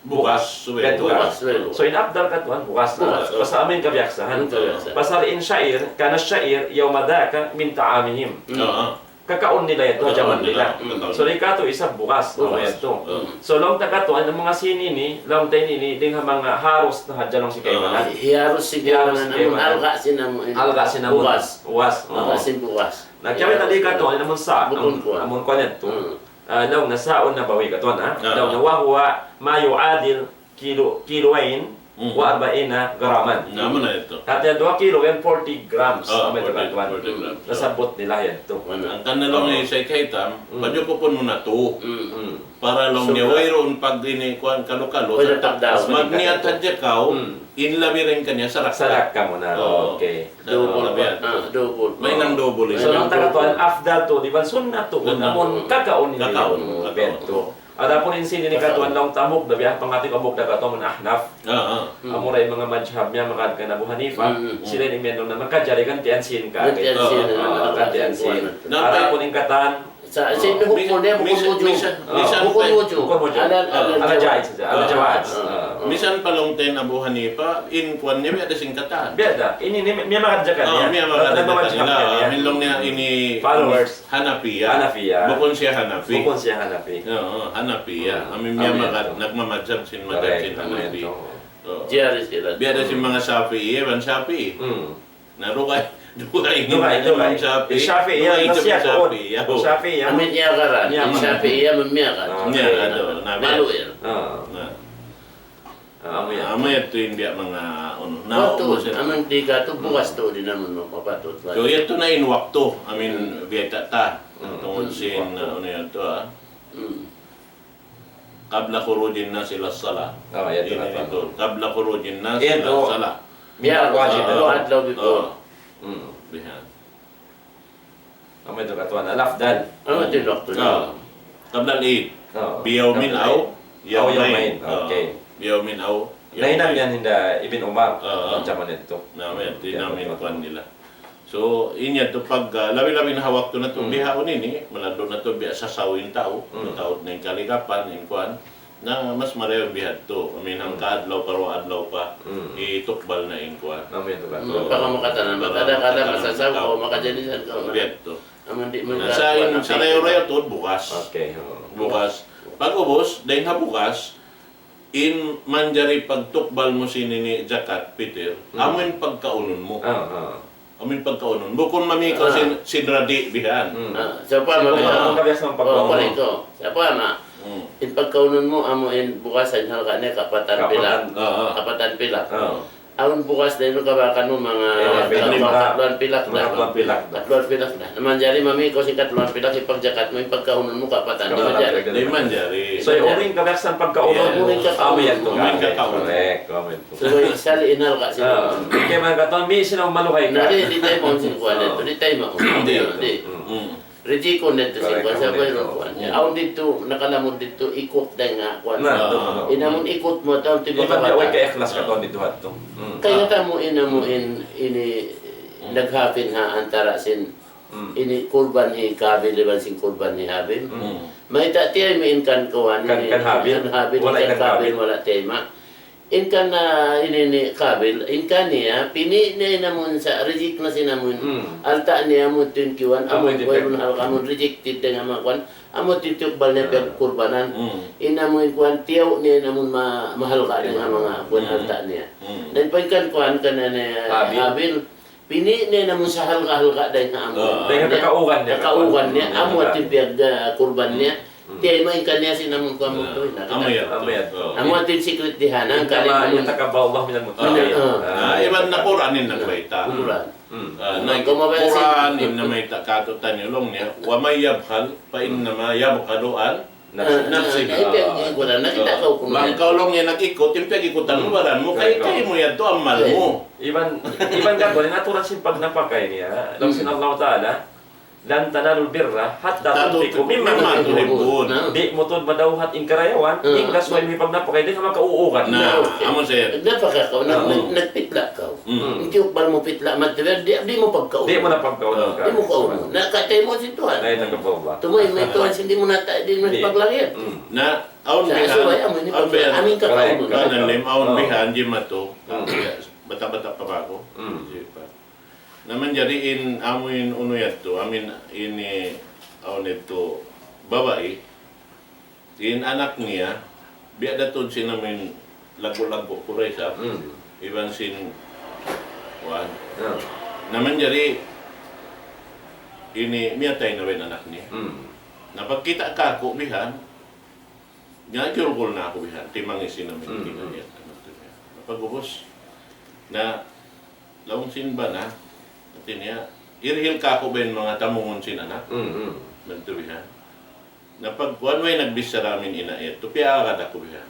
Bukas, Bukas, suwelo. So in abdal katuan bukas na. Bukas. Basta amin kabiaksahan. Kabiaksahan. Pasal in syair, kana syair yawma dhaka min ta'amihim. Oo. kakaon nila ito, jaman nila. Kakaon. So ikato isa bukas, Bukas. ito. So long tagato ang mga sini ni, long tayo ni ding mga haros na hadjalong si kaibanan. Hiyaros siguro na naman alga sinamo. Alga sinamon. Bukas. Uwas. Alga sin bukas. Nagkawit na di kato, ang naman sa, Bukon ko. amon ko nito. Long nasaon na bawi kato na. Ah. Long nawahuwa, mayo adil, kiloain, wa 40 garaman. Naman na ito. At yan 2 kilo yan 40 grams. Ah, Ang may 40 tagatuan. grams. Nasabot nila yan ito. Ang kanalong ni sa kaitam, padyo ko po muna to. Para lang So, niya wayron pag inikuan kalo-kalo. Pwede tagdaw. Magniat hadya kao, inlabi rin kanya sa Sarak ka muna. Oo. Okay. Double Labihan. pa. Double. May nang double So, ito. ang tagatuan, afdal to, di ba? Sunnah to. Sunnah. Amon kakaon nila. Kakaon. yung bento. At apon insini ni katuan lang tamok, dabi ang pangating amok na katuan ahnaf. Amo ray mga madhab niya, mga Abu Hanifa, sila ni mendong na magkajari kan tiansin ka. Tiansin. Tiansin. Dapat- At apon yung katan, Sa sin hukun dia bukun wujud. Bukun wujud. Bukun wujud. Ala jahit saja, ala jawaat. Misan palong ten Abu Hanifa, in kuan niya may ada singkatan. Biada, ini ni may makadyakan niya. Miya mga Nagmamajhab nila. niya. Minlong niya ini Followers. Hanafiya. Hanafiya. Bukon siya Hanafi. Bukon siya Hanafi. Oo, Hanafiya. Amin miya mga nagmamajab sin madab sin Hanafi. Jari sila. Biada sin mga Shafi'i, ban Shafi'i. Narukay Dugay Dugay. Shafi'i. Shafi'i yan, nasya ko. Shafi'i yan. Amin niya karan. Niya, Sabi iya memiyakan. Niya, ano, Malu ya. Amo yan. Amay ito hindi mga ano. Waktu amin tiga tu bukas tu di namun mo papatut. So ito na inwakto. Amin biyata ta. Tungod sin ano yan to ah. Qabla khurujin nas ila salah. Oh, ito na Ini to. ito. Qabla khurujin nas Ito. ila salah. Biar Wajib. lo adlaw before. Bihan. Amo ito katuan, alafdal. Ano tin waktu ni? Qabla al-Eid. Oo. Biyawmin aw Yawmain. Oo. Okay. Biyawmin aw Nainam yan hinda Ibn Umar. Oo. Ang jaman ito. Namin, di namin kuan nila. So, inya to pag labi-labi na hawak to na to, bihaon ini, malado na to biya sa sawin tao, taod na yung kalikapan, yung kuan, na mas mareho bihad to. I mean, ang kaadlaw adlaw pa, itukbal na yung kuan. Amo ito katuan. Baka makatanan kada masasaw ko makajanisan ko. Bihad to. Aman di man Sa rayo-rayo to, bukas. Okay. Bukas. Pag ubos, dahil ha bukas, in manjari pagtukbal mo sinini zakat, Peter, amin pagkaunon mo. Amin pagkaunon. Bukon mamikaw sinradi bihan. Siapa Ang ma? kabias ng Oh, pagkaon. ito. Siapa ma? In pagkaunon mo amo in bukasan halka ni kapatan pila. Kapatan pila. Aun bukas din kabakan mo mga katluan pilak na. Katluan pilak na. Naman jari mami ko si katluan pilak ipagjakat mo ipagkaunon mo kapatan di manjari. Di manjari. So, yung uring kabias ng pagkaon. Uring kakaunon. Amo yan to. Uring kakaunon. Correct. Comment to. So isali inal ka sila. Kaya mga katuan, may sinang maluhay ka. Nari di tayo mo sin kuan dito. Di tayo mo. Di. Rejiko nito sin kuan sa bayro kuan. Aun dito nakalamod dito ikot dai nga kuan. Inamon ikot mo taon tiba Iban ka. niya, ka ikhlas ka to dito hat to. Kaya tamo inamo ini naghapin ha antara sin ini kurban ni Kabil liban sin kurban ni Habil. May tatiay may inkan kuan Kan Habil. Wala ikan Kabil Kabil. wala tema. Inkan na ini ni Kabil inkan niya pini na namon sa reject na sinamon. Alta niya mo 21 amo Amo, kuan amo rejected dengan makuan amo tituk bal na kurbanan. Inamon kuan tiyaw niya namon mahal ka dengan mga kuan alta niya. Dan pagkan kuan kana ni Habil pini niya namon sa halka-halka dahil nga amo. Dahil kakaugan niya. Kakaugan niya amo at tipiyag kurban niya. Tiyan mo ikan niya sinamon ko amo to. Amo yan. Amo at yung secret dihanang Kama kanin yung takabal Allah minal mutaqin. Iban na Quranin nagwaita. Quran. Na Quran in na may takatutan yung niya, wa may yabhal, pa innama yabhalu an nafsi. Quran nakita ko kung Bang kaulong niya nag-ikot, yung pag-ikutan mo, baran mo, kay mo yan to, amal mo. Iban ka ko, natural sin pag napakay niya. Lang sin Allah Ta'ala, lan tanalul birra hatta tunfiqu mimma tuhibbun. Di mo tod madawhat ing karayawan, ing gasway mi pag napakay di ka makauugan. Na, amo sir. napaka ka, nagpitla ka. Hindi upal mo pitla, matiwer, di mo pagkaon. Di mo na pagkaunan ka. Di mo kaon. Nakatay mo si Tuhan. Dahil nagkabaw ba? Tumoy, may Tuhan, hindi mo nata, di mo paglangit. Na, aon Sa asuway, amo, bihan, hindi pa, aming kakaon. kanalim, aon bihan, di mato, bata-bata pa ba ako? Naman jari in amin uno yato, amin ini nito babae, in anak niya, biya datod sin namin lago-lago kuresa, iban sin kuan. Naman jari ini miyatay na rin anak niya. Napagkita ka ako bihan, nga kirukul na ako bihan, timangisin namin kinayat. Napagubos na laong sin ba na, at niya, irhil ka ako ba yung mga tamungon sin anak? Nagtubihan. Napagkuhan mo yung nagbisa ramin inayat, tupiagad ako bihan.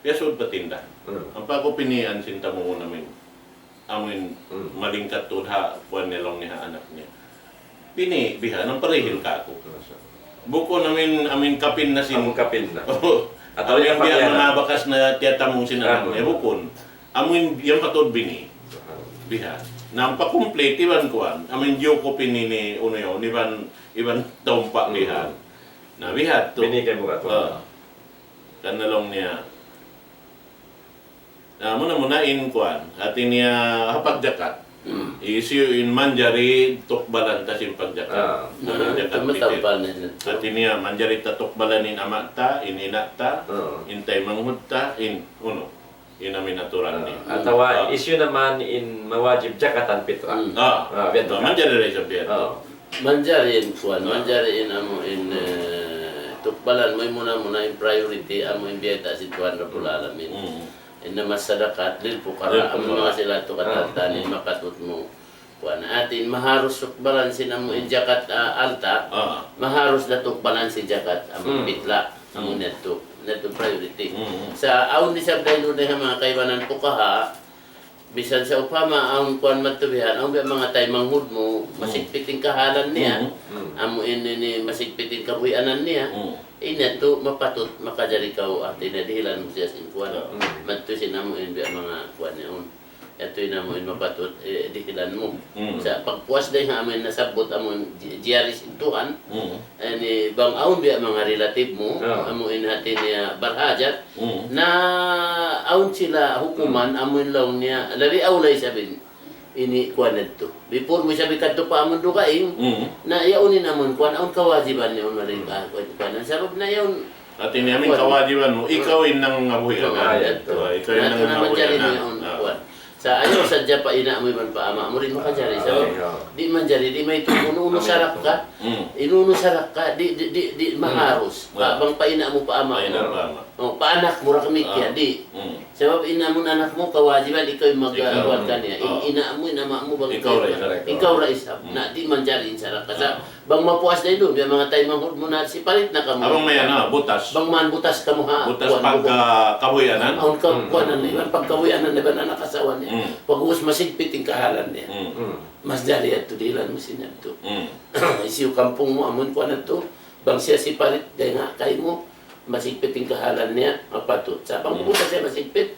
Piasod patinda. Ang pagkupinian sin tamungon namin, amin malingkat to ha, kuhan nilong niya anak niya. Pini, bihan, ang parihil ka ako. Buko namin, amin kapin na sin... Among kapin na. At yung biya mga bakas na tiyatamong sinanak niya, bukon. Amin, yung patod bini, bihan. Na ang pakomplete, iban kuhan, amin diyo ko pinini, uno yun, iban taumpa bihan. Na bihat to. Binigay mo ka to. Kanalong niya. Muna in kuhan, atin niya hapagjakat. Isiyo in manjari tukbalan ta sin pagjakat. Tumatapan na. Atin niya manjari ta tukbalanin amata, ininata, intay manghudta, uno. Inamin naturan niya. Atawa, issue naman in mawajib jakatan pitra. Manjari rin sa biyan. Manjarin kuan, manjarin amo in tukbalan mo muna in priority amo in biyata si Tuhan Rabbul Alamin. Na masadakat lil pukara ang mga sila to katatanin makatut mo kuan atin maharus tukbalan sinamo in jakat alta maharus na tukbalan si jakat ang bitla ang neto priority sa aun ni sabday no na mga kaywanan pukaha bisan sa upama ang kuan matubihan ang mga tay manghud mo masigpiting kahalan niya amo ini masigpiting kabuyanan niya inato mapatut makajari kau ati na dihilan mo siya sin kuan madto sinamuin biya mga kuan niya ito inamuin mapatut dihilan mo sa pagpuas day nga amin nasabot amon diaris intuhan ani bang aun biya mga relative mo amuin hati niya barhajat na aun sila hukuman amuin law niya labi aulay sabin ini kuan nito before mo sabi kadto pa amon dukaing na yaunin amon kuan aun kawajiban ni on rin kuan sabab na yaun atin namin kawajiban mo ikaw inang ngabuhi ikaw inang ngabuhi kuan sa ayo sa pa ina mo man pa ama mo rin makajari sa di man jari di may tuno sarap ka inuno sarap ka di maharus bang pa ina mo pa ama paanak mo ra kami kaya di sabab ina mo anak mo kawajiban ikaw mag-awat kaniya ina mo inama mo bang ikaw ra isa na di man jari sarap ka sa bang mapuas na doon yung mga tayo manghud mo na si palit na kamo abang may butas bang man butas ka mo ha butas pag kabuyanan ang kuanan iban pag kabuyanan iban anak asawa niya pag us masigpiting kahalan niya mas jari at tudilan mo siya to isiyo kampung mo amon kuanan to bang siya si palit kaya nga kayo mo masigpiting kahalan niya mapatut sa pang butas siya masigpit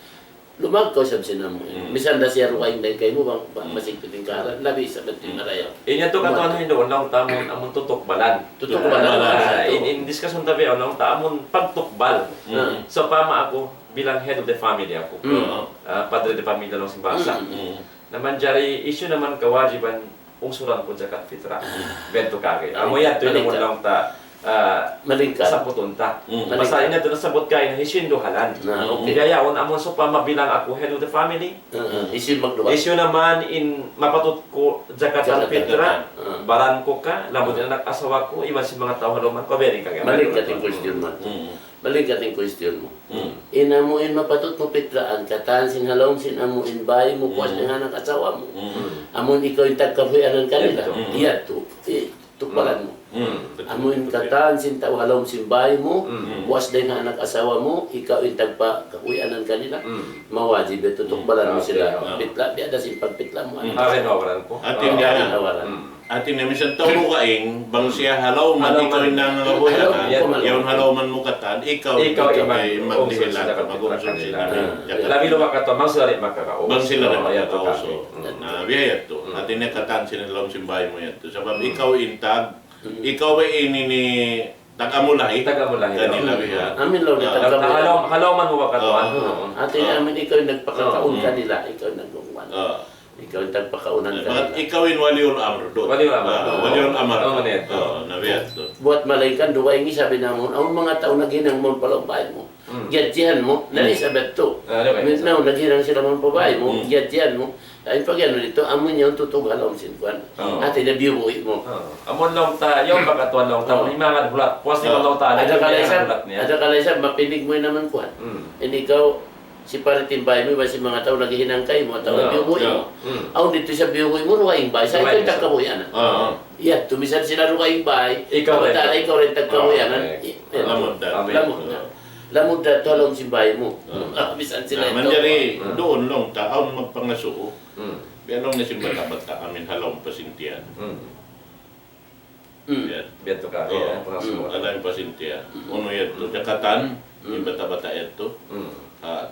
lumagkaw siya sinamo misan da siya ruwaing day kayo mo bang masigpiting kahalan labi sa bating marayaw inya to katon hindo lang tamon amon tutukbalan in discussion tabi lang tamon pagtukbal so pama ako bilang head of the family ako padre de pamilya lang simbasa naman jari issue naman kawajiban ungsuran ko zakat fitra bento kage amo yan to mo lang ta malingkat sa putunta basta ina to nasabot kay na hisindo halan digayaon amon so pa mabilang ako head of the family issue magduwa issue naman in mapatut ko zakat al fitra baran ko ka labot na asawa ko iwan si mga tao haluman ko very kage malingkat yung question mo malingkat yung question mo inamuin mapatut mo pitraan kataan sin halong sin amuin bayi mo kuwas na anak asawa mo amon ikaw yung tagkabuyanan kanila iya to tukbalan mo amuin kataan sin tao halong sin bayi mo kuwas na yung anak asawa mo ikaw yung tagkabuyanan kanila mawajib ito tukbalan mo sila pitla biada sin pagpitla mo awaran ko atin namin siyang tawro kaing bang siya halaw man ikaw yung nangangabuyanan yung halaw man mo katan ikaw ay magdihilan mag-umsun sila labi lumak ka to mang sila makakao bang sila na makakauso na biyayat to atin na katan sinalaw simbay mo yan to sabab ikaw intag ikaw ay ini tagamulahi kanila biya amin law halaw man mo ba ka to atin amin ikaw yung nagpakakaon kanila ikaw yung nagungwan Ikaw ang tagpakaunan Bakit ka. ikawin waliul amr doon? Waliul amr. Waliul amr. Oo, ganito. Nabiyat doon. Buat malaikan, duwa yung sabi na mo, ang mga tao naghinang mo palabayan mo. Giyajihan mo, nari sa beto. Minnaw, naghirang sila mga babae mo, giyajihan mo. Ay pag ano dito, amoy niya ang tutug halong sinkuan. Ate na bibuhi mo. Amon long ta, yung pagkatuan long ta, himangan bulat. Puas ni long ta, Ada kalaysa, bulat niya. ada kalaysa, mapinig mo naman kuan. Hindi ikaw, si paritimbay mo, ba si mga tao naghihinang kayo mo, tao na bibuhi mo. Aw dito sa bibuhi mo, ruwaing bay, sa ikaw tagkabuyanan. Iya, tumisan sila ruwaing bay, Ikaw rin. ikaw rin tagkabuyanan. Lamod na. Lamod na to halong simbay mo. Bisan sila ito. Manjari doon long taon magpangasuo. Bianong na simbata-bata amin halong pasintian. Yan. Beto ka, Oo. pangasuo. Alam pasintian. Uno yato, Jakatan, yung bata-bata yato.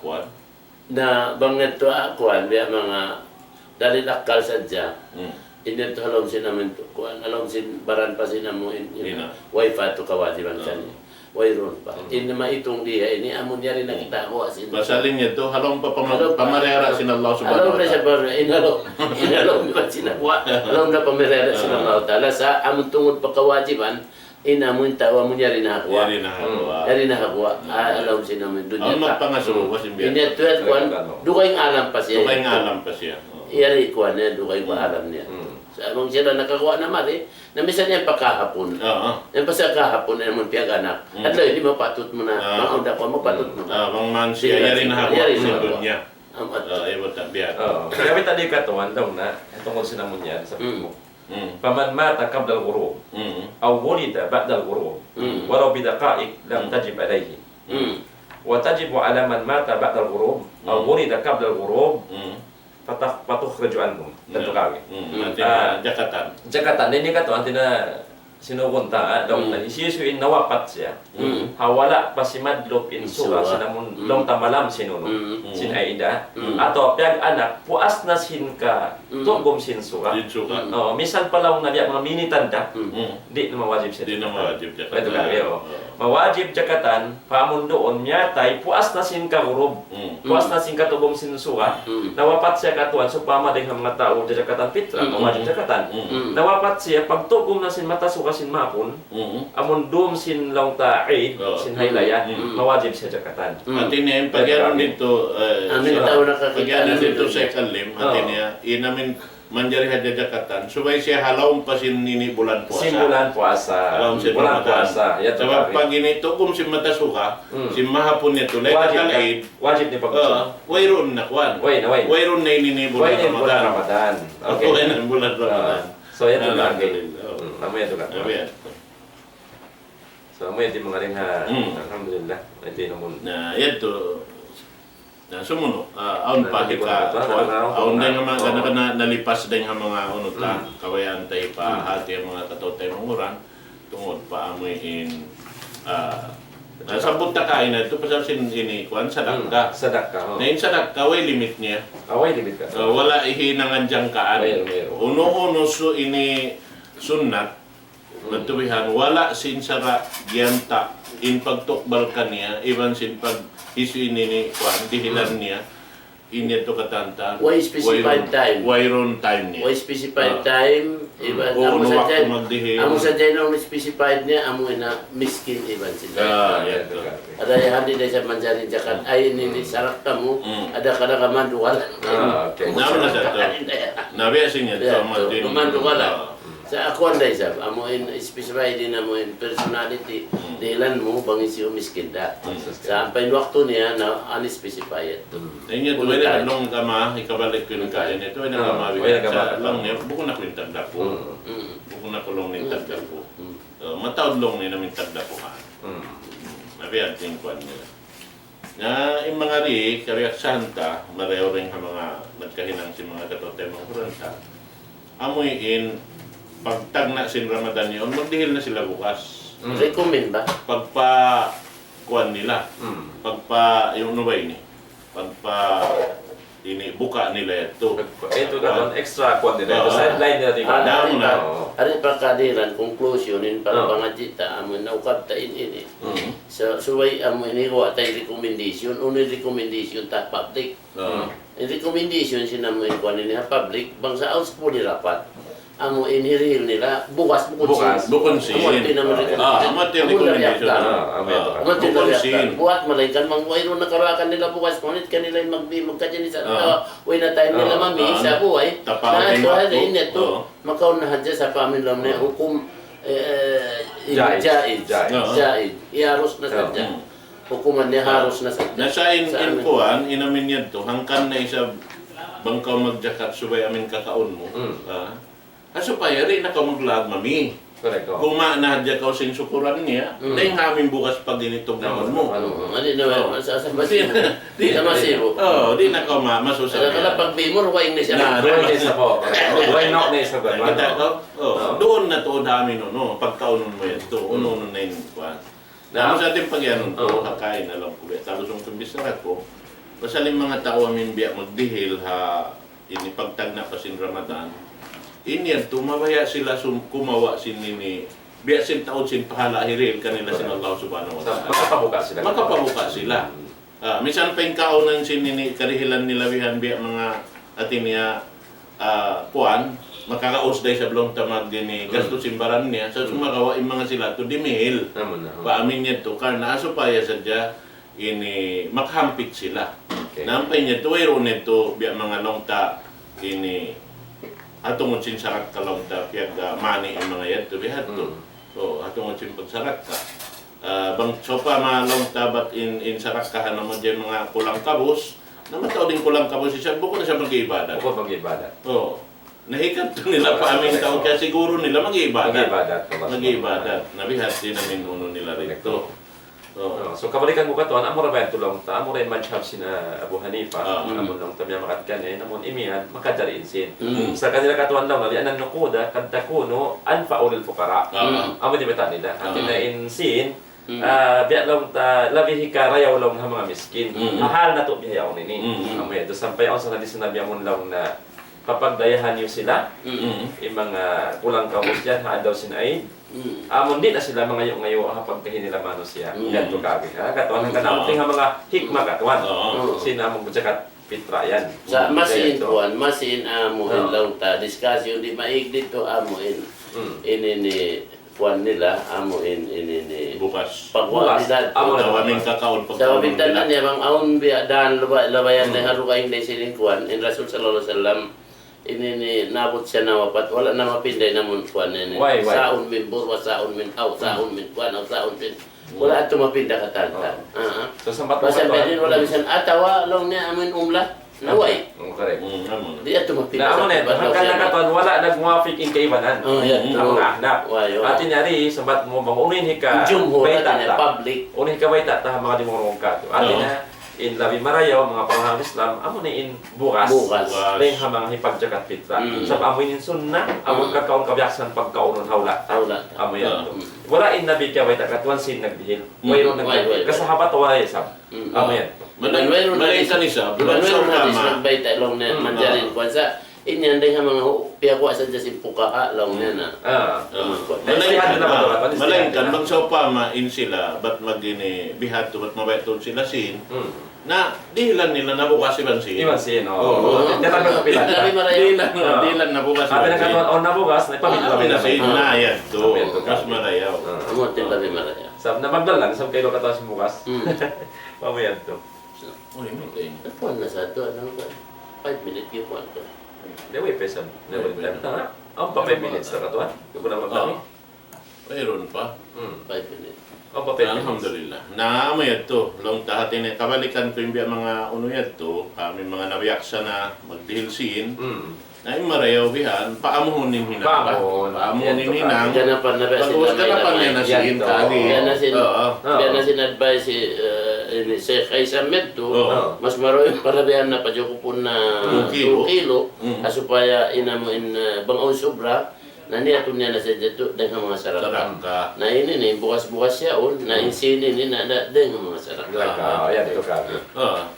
Kuan. Na bangat to akuan, biya mga dali nakal sadya. Hindi to halong sinamin to. Kuan, halong sin baran pa sinamo Ina. wifi to kawajiban sa niya. Wayron pa. Hindi maitong diya, ini amon niya rin nakita ko asin. Basalin niya to, halong pamarera sin Allah subhanahu Halong wa na siya ta'ala. ba, inhalong ba sinakwa? Halong na pamirera sin Allah ta'ala sa amon tungod pa kawajiban, inamon tawa mo niya rin nakakwa. Yari na hawa. Yari nakakwa. Alam sinamin doon Ang niya. magpangasuo kasi biyan. Hindi tuwet kuan, dukay ng alam pa siya. Ito kay alam pa siya. Yari kuan niya, dukay pa alam niya. Sa among sila nakakuha naman na minsan niya pagkahapon. Oo. Yan pa sa kahapon na naman piyag anak. At lang, hindi mapatot mo na, maunda ko, mapatot mo na. Bang man siya, yari na hawa Yari sa na dunya. Amat. Ibo ta biyan. Oo. Kaya may tadi ka to, andong na, tungkol sinamon yan sa mo. Mm. Paman mata qabla al-ghurub aw wulida ba'da al-ghurub walau bidaqa'iq lam tajib alayhi wa tajibu ala man mata ba'da al-ghurub aw wulida qabla al-ghurub patukhraju anhum tentu kami. Nanti Jakatan. Jakatan ini ka to antina sinugunta daw na isisuin nawapat siya. Hawala pasimadlop insura sinamun long tamalam sinuno. Sin Aida atau piag anak puas na sin ka tugom sin suka. Ditsuka. Oh, misal palaw na diya mga mini tanda, di na mawajib siya. Di na mawajib Jakatan. Ito kaya, mawajib jakatan, pamun doon, miyatay, puas na sin ka urub, puas na sin ka tugom sin suka, nawapat siya katuan, so pamading ang mga tao, jakatan pitra, mawajib jakatan. Nawapat siya, pag tugom na sin mata suka sin mapun, amon doon sin long ta'id, sin haylaya, mawajib siya jakatan. At ini pagyan dito, Amin tao nakakita. pagyan dito sa ikalim, at ini inamin manjari hadya Jakatan, subay siya halawang pa sin nini bulan puasa. Sin bulan puasa, Halawang sin bulan Ramadan. puasa, ya Sebab pag ini tukum si mata suka, si mahapon nito, lay kakalaid, wajib ni pag wayron na kwan. Way na way. Wayron na ini bulan Bulan Ramadan. Ramadan. Okay. Okay. na bulan Ramadan. So yan lang. Alhamdulillah. Namanya itu kan. Ayan. So mo yung mga rin ha. Alhamdulillah. Ito yung namun. Nah, ito. Na sumuno, aun pa Hindi ko kita, na- aun din nga mga kana nalipas din nga mga unuta, kawayan tay pa hati ang mga katotay manguran, tungod pa amoy in nasabot ta kain na ito pasal sin ini kuan sadaka. Sadaka. Na in sadaka way limit niya. Away limit ka. Wala ihinangan jangkaan. Mayroon. Uno-uno so ini sunnat natuwihan wala sin sara giyanta in pagtukbal kaniya even sin pag isu ini ni kuan dihilan niya inya to katanta Why specified time? wayron time niya Why specified time? Iba Oo, amo no, sa waktu dyan. magdihi. Amo sa dyan ang specified niya, amo na miskin iban sila. yan to. Ada yang handi desa manjari jakat ay ini sarak kamu ada kada kamanduan. Okay. Naman na sa to nabiya sinya to matin Kamanduan. Sa ako anday sab, amo in specified din amo in personality dilan mo bangisi o miskin da. Sa ampay waktu niya na unspecified. inya to wala anong kama ikabalik ko yung kain ito ay nakamawi Ay, nakamawi. sa lang niya buko na ko yung tagda ko buko na ko long ni tagda ko matawad long ni namin tagda ko ha nabiya ting kuan nila na yung mga ri kariyak santa mareho rin ang mga nagkahinang si mga katotay mga kuranta amoy in pagtagna sin Ramadan yun magdihil na sila bukas Recommend ba? pagpa kuan nila pagpa yung ano ba ini pagpa ini buka nila ito Ito na extra kwan nila. Ito sideline nila. Damo na. Ari pagkadiran conclusion in para pangajita amo na ukab ta ini. So suway amo ini wa tay recommendation, only recommendation ta public. recommendation sinamuin ko nila public bangsa aus po rapat amo inhiril nila bukas Bukonsin. Amati naman rin. Amati recommendation. Bukonsin. Buat malaikan mang wayro nakarakan nila bukas ngunit kanila magkadyan sa way na time nila mami sa buhay. Na ito halin ito makaw na hadya sa pamilyam na hukum jaid. Iharos na sadya. Hukuman niya haros na sadya. Nasa inpuan, inamin niya to, hangkan na isa bangkaw magjakat subay amin kakaon mo. Aso pa yari na ka maglag mami. Correct. Kung maanadya ka sing sukuran niya, dahil namin bukas pag ginitog naman mo. Hindi na sa masibo. Di na masibo. Oo, di na ka masusabi. Kala pag bimor, why na siya? Doon sa po. Why not na sa Doon na to dami no, pagkaunon mo yan to, uno na yun kuhan. Dahil sa ating pagyanon ko, kakain na lang ko. Tapos yung kumbisarat ko, basaling mga tao amin biyak magdihil ha, inipagtag na pa sin Ramadan. Inyan, tumawaya sila kumawa sin nini. Biya sin taon sin pahala hiril kanila sin Allah subhanahu wa ta'ala. Makapabuka sila. Makapabuka sila. Minsan pa yung kaunan sin nini karihilan nila bihan biya mga atin niya puan. Makakausday sa blong tamag din ni gasto simbaran niya. Sa sumagawa yung mga sila to dimihil. Paamin niya to. Karna aso pa ya sadya ini makhampit sila. Nampay niya to. Wayro nito biya mga longta ini atong sin sarak ka lang ta piyag mani ang mga yan to bihat to. So atong sin pagsarak ka. Bang sopa malong tabat in sarak ka naman dyan mga kulang kabus. Namataw din kulang kabus siya buko na siya mag-iibadat. Buko mag-iibadat. Oo. Nahikat to nila pa aming tao kaya siguro nila mag-iibadat. Mag-iibadat. Nabihat din namin uno nila rito. So kabalikan mo ka to, amo ra ba tulong ta, amo ra madhab sina Abu Hanifa, amo nang tamya makatkan namon imian makadariin sin. Sa kanila katuan daw nabi anan nukuda kad takuno anfa'u lil fuqara. Amo di beta nila. Atin na in sin biya lang ta labi hikarayaw lang ng mga miskin. Mahal na to biyaw nini. Amo yan. Sampai ako sa sinabi mo lang na papagdayahan niyo sila, yung mga kulang kabos dyan, haan daw sinaid. Amon din na sila mga ngayon pagkahin nila mano siya. Ganto kami. Katuan ng kanamot nga mga hikma katuan. Sinamong budyakat pitra yan. Sa masin kuan, masin amuhin lang ta. Discussion di maig dito amuhin. Ini kuan nila amuhin ini bukas. Pagwalidad. Amo na aming kakaon sa bintanan niya bang aun biya dan labayan na harukain na siling kuan in Rasul sallallahu alaihi wasallam ini nabot siya na wapat wala na mapinday namon kuan ini saun min burwa saun min aw saun min kuan aw saun min wala ato mapinda katanta so sambat basta din wala bisan atawa long niya amin umla naway correct di ato mapinda na amo net hanggang nakaton wala nagmuafik in kaibanan ang ahnap atin yari sambat mo bang unin hika baita ta public unin hika baita ta mga dimong ka atin na in labi marayaw mga panghang Islam amo ni in bukas ring ha mga hipagjakat pitra sa amo in sunnah amo kakaon kabyaksan pagkaunon hawla amo yan wala in nabi ka bayta katuan sin nagbihil wayro nag kasahabat wala isab amo yan malaysa ni sa bulan sa kama bayta long na manjarin kwansa inyan din mga piyakwa sa jasin pukaha long na malaykan bang sa upama in sila bat magini bihat bat mabayton sila sin na dilan nila nabukas si Bansin. Ibansin, oo. Natagal sa pila. Dilan nabukas si Bansin. Sabi na katuan, nabukas, naipamit na Bansin. Na yan to. Mas marayaw. Amo tin labi marayaw. Sabi na magdalan, sabi kayo katuan si bukas. Pamayan to. Uy, may kayo. Kuan na sa to, ano ba? 5 minutes yung kuan to. Dewi pesan. Dewi pesan. Ang pa 5 minutes na katuan. Kung na magdami. Mayroon pa. 5 minutes. Ang pa 5 minutes. Alhamdulillah. Naamo yan to. Long tahatin eh. Kabalikan ko yung mga uno yan to. Kami mga nabiyaksa na magdihilsin. Na yung marayaw bihan, paamuhunin hinang. Paamuhunin hinang. Ganapan na ba Pag-uwas ka na pa niya na sin kali. Kaya na sin-advise si Sheikh Aisam Medto, mas maro yung parabihan na padyokupon na 2 kilo. Asupaya inamuin bangaw sobra. Na niya ito niya na sa dito dengan mga saraka. Na ini ni bukas-bukas siya na insini ni na dengan mga saraka. Ayan ito kami.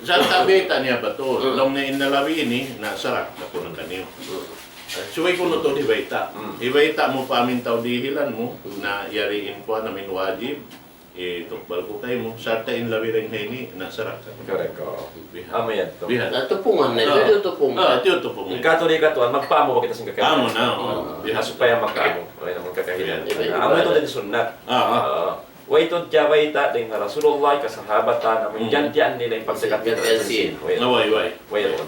Sa tabeta niya ba to? Long na inalawi ini na sarak na po ng kaniyo. Suway ko no to di baita. Ibaita mo pa amin tao dihilan mo na yariin po namin wajib. tukbal ko kayo mo. Sarta in labi rin hini, nasarap ka. Correct ko. Bihat. Amo yan to. Bihat. Tupungan na ito, tupungan. Tiyo to po mo. Yung Katolika to, magpaamo ba kita sa kakailan? Amo na, bihat. Supaya magkaamo. Okay naman kakahilan. Iba-iba. Amo ito din sunnat. Waitod kya waita din nga Rasulullah kasahabatan amin gantian nila yung pagsagat nila sa sin. Naway. Waiton.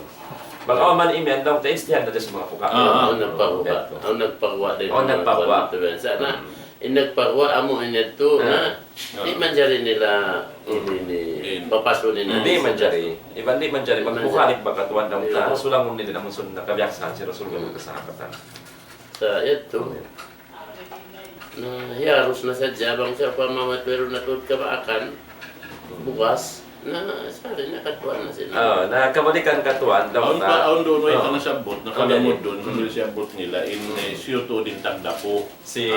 Baka man imen daw taistihan na sa mga puka. Ang nagpagawa din. Ang nagpagawa. Sana, nagpagawa amo ito na di man dyan nila papasonin na. Hindi man jari. Iban di man jari. Magbukalit ba katuan daw ta. Sulang mo nila naman sun nakabiyaksan si Rasulullah kasahabatan. Sa ito, na hiyaros na sa jabang siya pamamat pero natod kabaakan bukas na sari nakatuan na sila. Nakabalikan katuan daw Aun ta. doon way ka nasabot, nakalamod doon, nung siyabot nila, siyuto din tagdapo. Si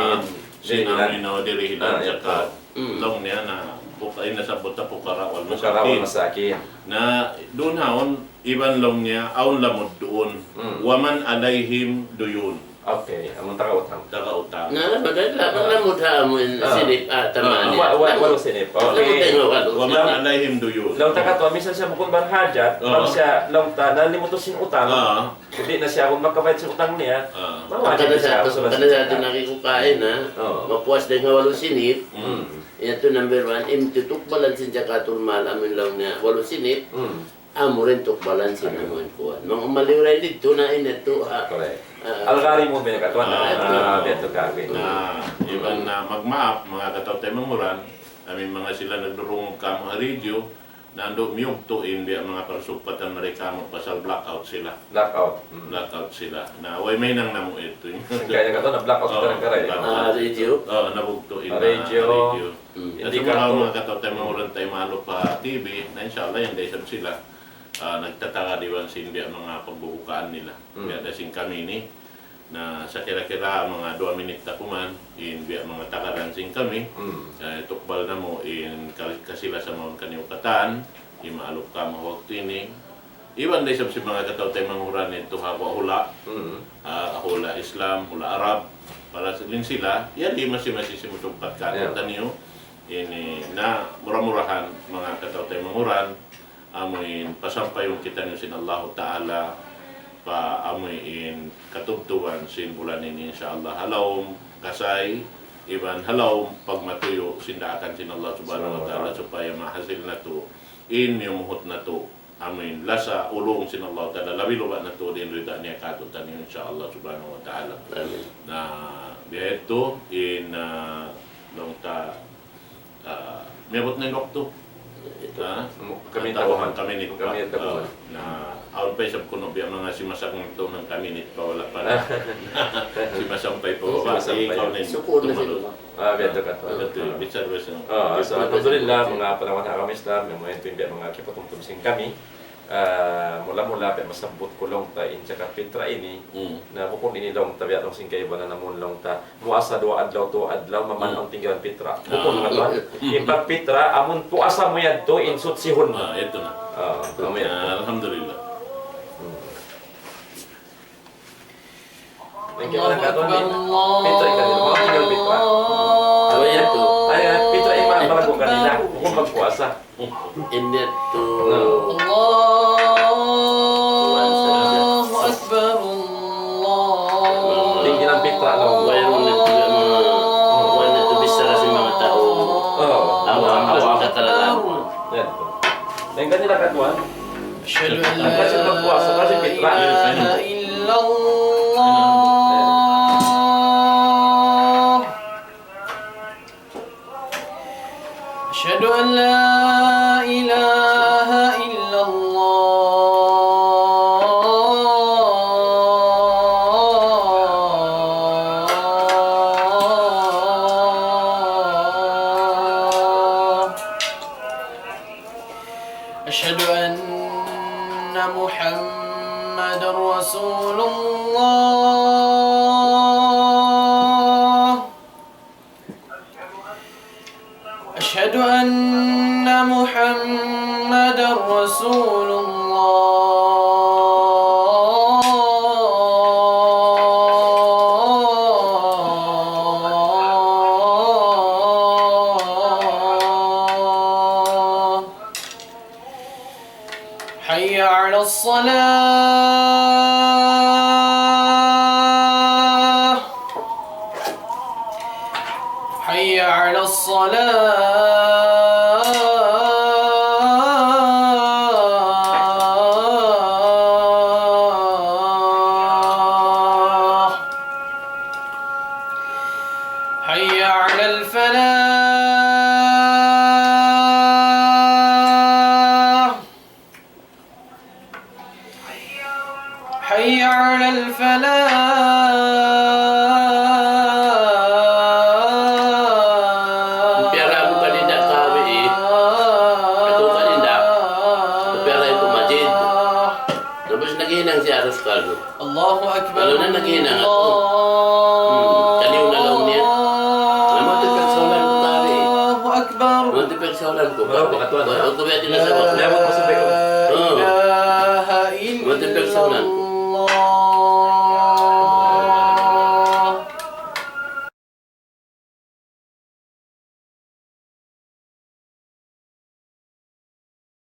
namin na dirihilan sa ka. Mm. Long niya na bukain nasabot na pukarawal Karawal masakin. masakin. Na doon haon, iban long niya, aun lamod doon. Waman alayhim duyun. Okay, among takautang. Tagautang. Na namudha mo sinip tamaan niya. Walo sinip. Okay. Waman alayhim duyun. Law ta kato, minsan siya bukod barhajat, pag siya law ta nalimutos sin utang. Hindi na siya kung makabayad sa utang niya. Kada sa atin nakikukain na, mapuas din nga walo sinip. Ito number 1, imtitukbalan sin jakatul mal amin lang niya walo sinip. Amo rin tukbalan sin amin kuwan. Mga maliwray dito na ito. Correct. Algari mo binakatuan na beto kami. Na iban na magmaap, mga katawtay manguran, amin mga sila nagdurungog ka mga radio, nando miyugto biya mga parsupatan mereka mo pasal blackout sila. Blackout. Blackout sila. Na way may nang namo ito. Kaya nga to na blackout ka ng karay. Radio. Nabugto in Radio. radio. At Hindi sa ka mga katawtay manguran tayo malo pa TV, na inshallah yung desab sila. Nagtataka diwan sinbiya mga pagbubukaan nila. Kaya dasing kami ni na sa kira-kira mga 2 minute na kuman biya mga takaransing kami tukbal na mo kasila sa mga kaniukatan imaalok ka mga waktining iwan day sab si mga katawtay manghuran ito hula hula Islam, hula Arab para din sila yan di masi-masi simutumpat ka niyo ini na murah-murahan mga katawtay manghuran amoy pasampayon kita niyo sin Allah Ta'ala pa amoyin katubtuan sin bulan ini insyaallah halaw kasay iban halaw pagmatuyo sindaakan sin Allah subhanahu wa ta'ala supaya mahasil na to yung muhot na to amoyin lasa ulong sin Allah ta'ala labi luba na to din rida niya katutan niyo insyaallah subhanahu wa ta'ala na dito long ta miyabot na yung dokto Kami tabuhan. Kami nito pa. Na aon pa sa kuno biya mga simasang ito ng kami nito pa wala pa na. Simasampay po. Ikaw na Sukod na sila. Beto ka to. Betul, bicara bahasa. So alhamdulillah mga panahon na kami Islam, mga ito yung mga kipatungtumsing kami. Mula-mula pa masabot ko long ta in sa kapitra ini na bukod ini long ta biya long singkay ba na namun long ta muasa do adlaw to adlaw maman ang tinggalan pitra bukod na ba impag pitra amon puasa mo yan to insut sihon Ito na. Alhamdulillah. Nagkakaroon ka doon pitra ka din mga tinggalan pitra Ano yan to? ay pitra ay malago kanila bukod magpuasa Ito. Allahu Akbar Allah. tingin ang pitra no Mayroon na ito mga na ito bisa kasi mga tao. Awang katalalaman. yan dan kanila katuan Asyhadu an la Kasi magpuasa kasi pitra ilaha illallah. Asyhadu an la ilaha illallah. أشهد أن محمد رسول الله أشهد أن محمد رسول الله على الصلاة حي على الصلاة حي على الفلاح حي على Piara aku kanina tawi eh. Ako kanina. Piara itu masjid. Tapos naghinang si Aros Caldo. الله أكبر Lalo na naghinang ako. Kaliw na lang niya. Namatid ka sa ulan ko tawi. الله أكبر Namatid ka sa ulan ko. Baru pakatuan. Huwag ko ba din nasa لا wakla. Lewat masuk baik. إله إلا Namatid ka sa ulan ko.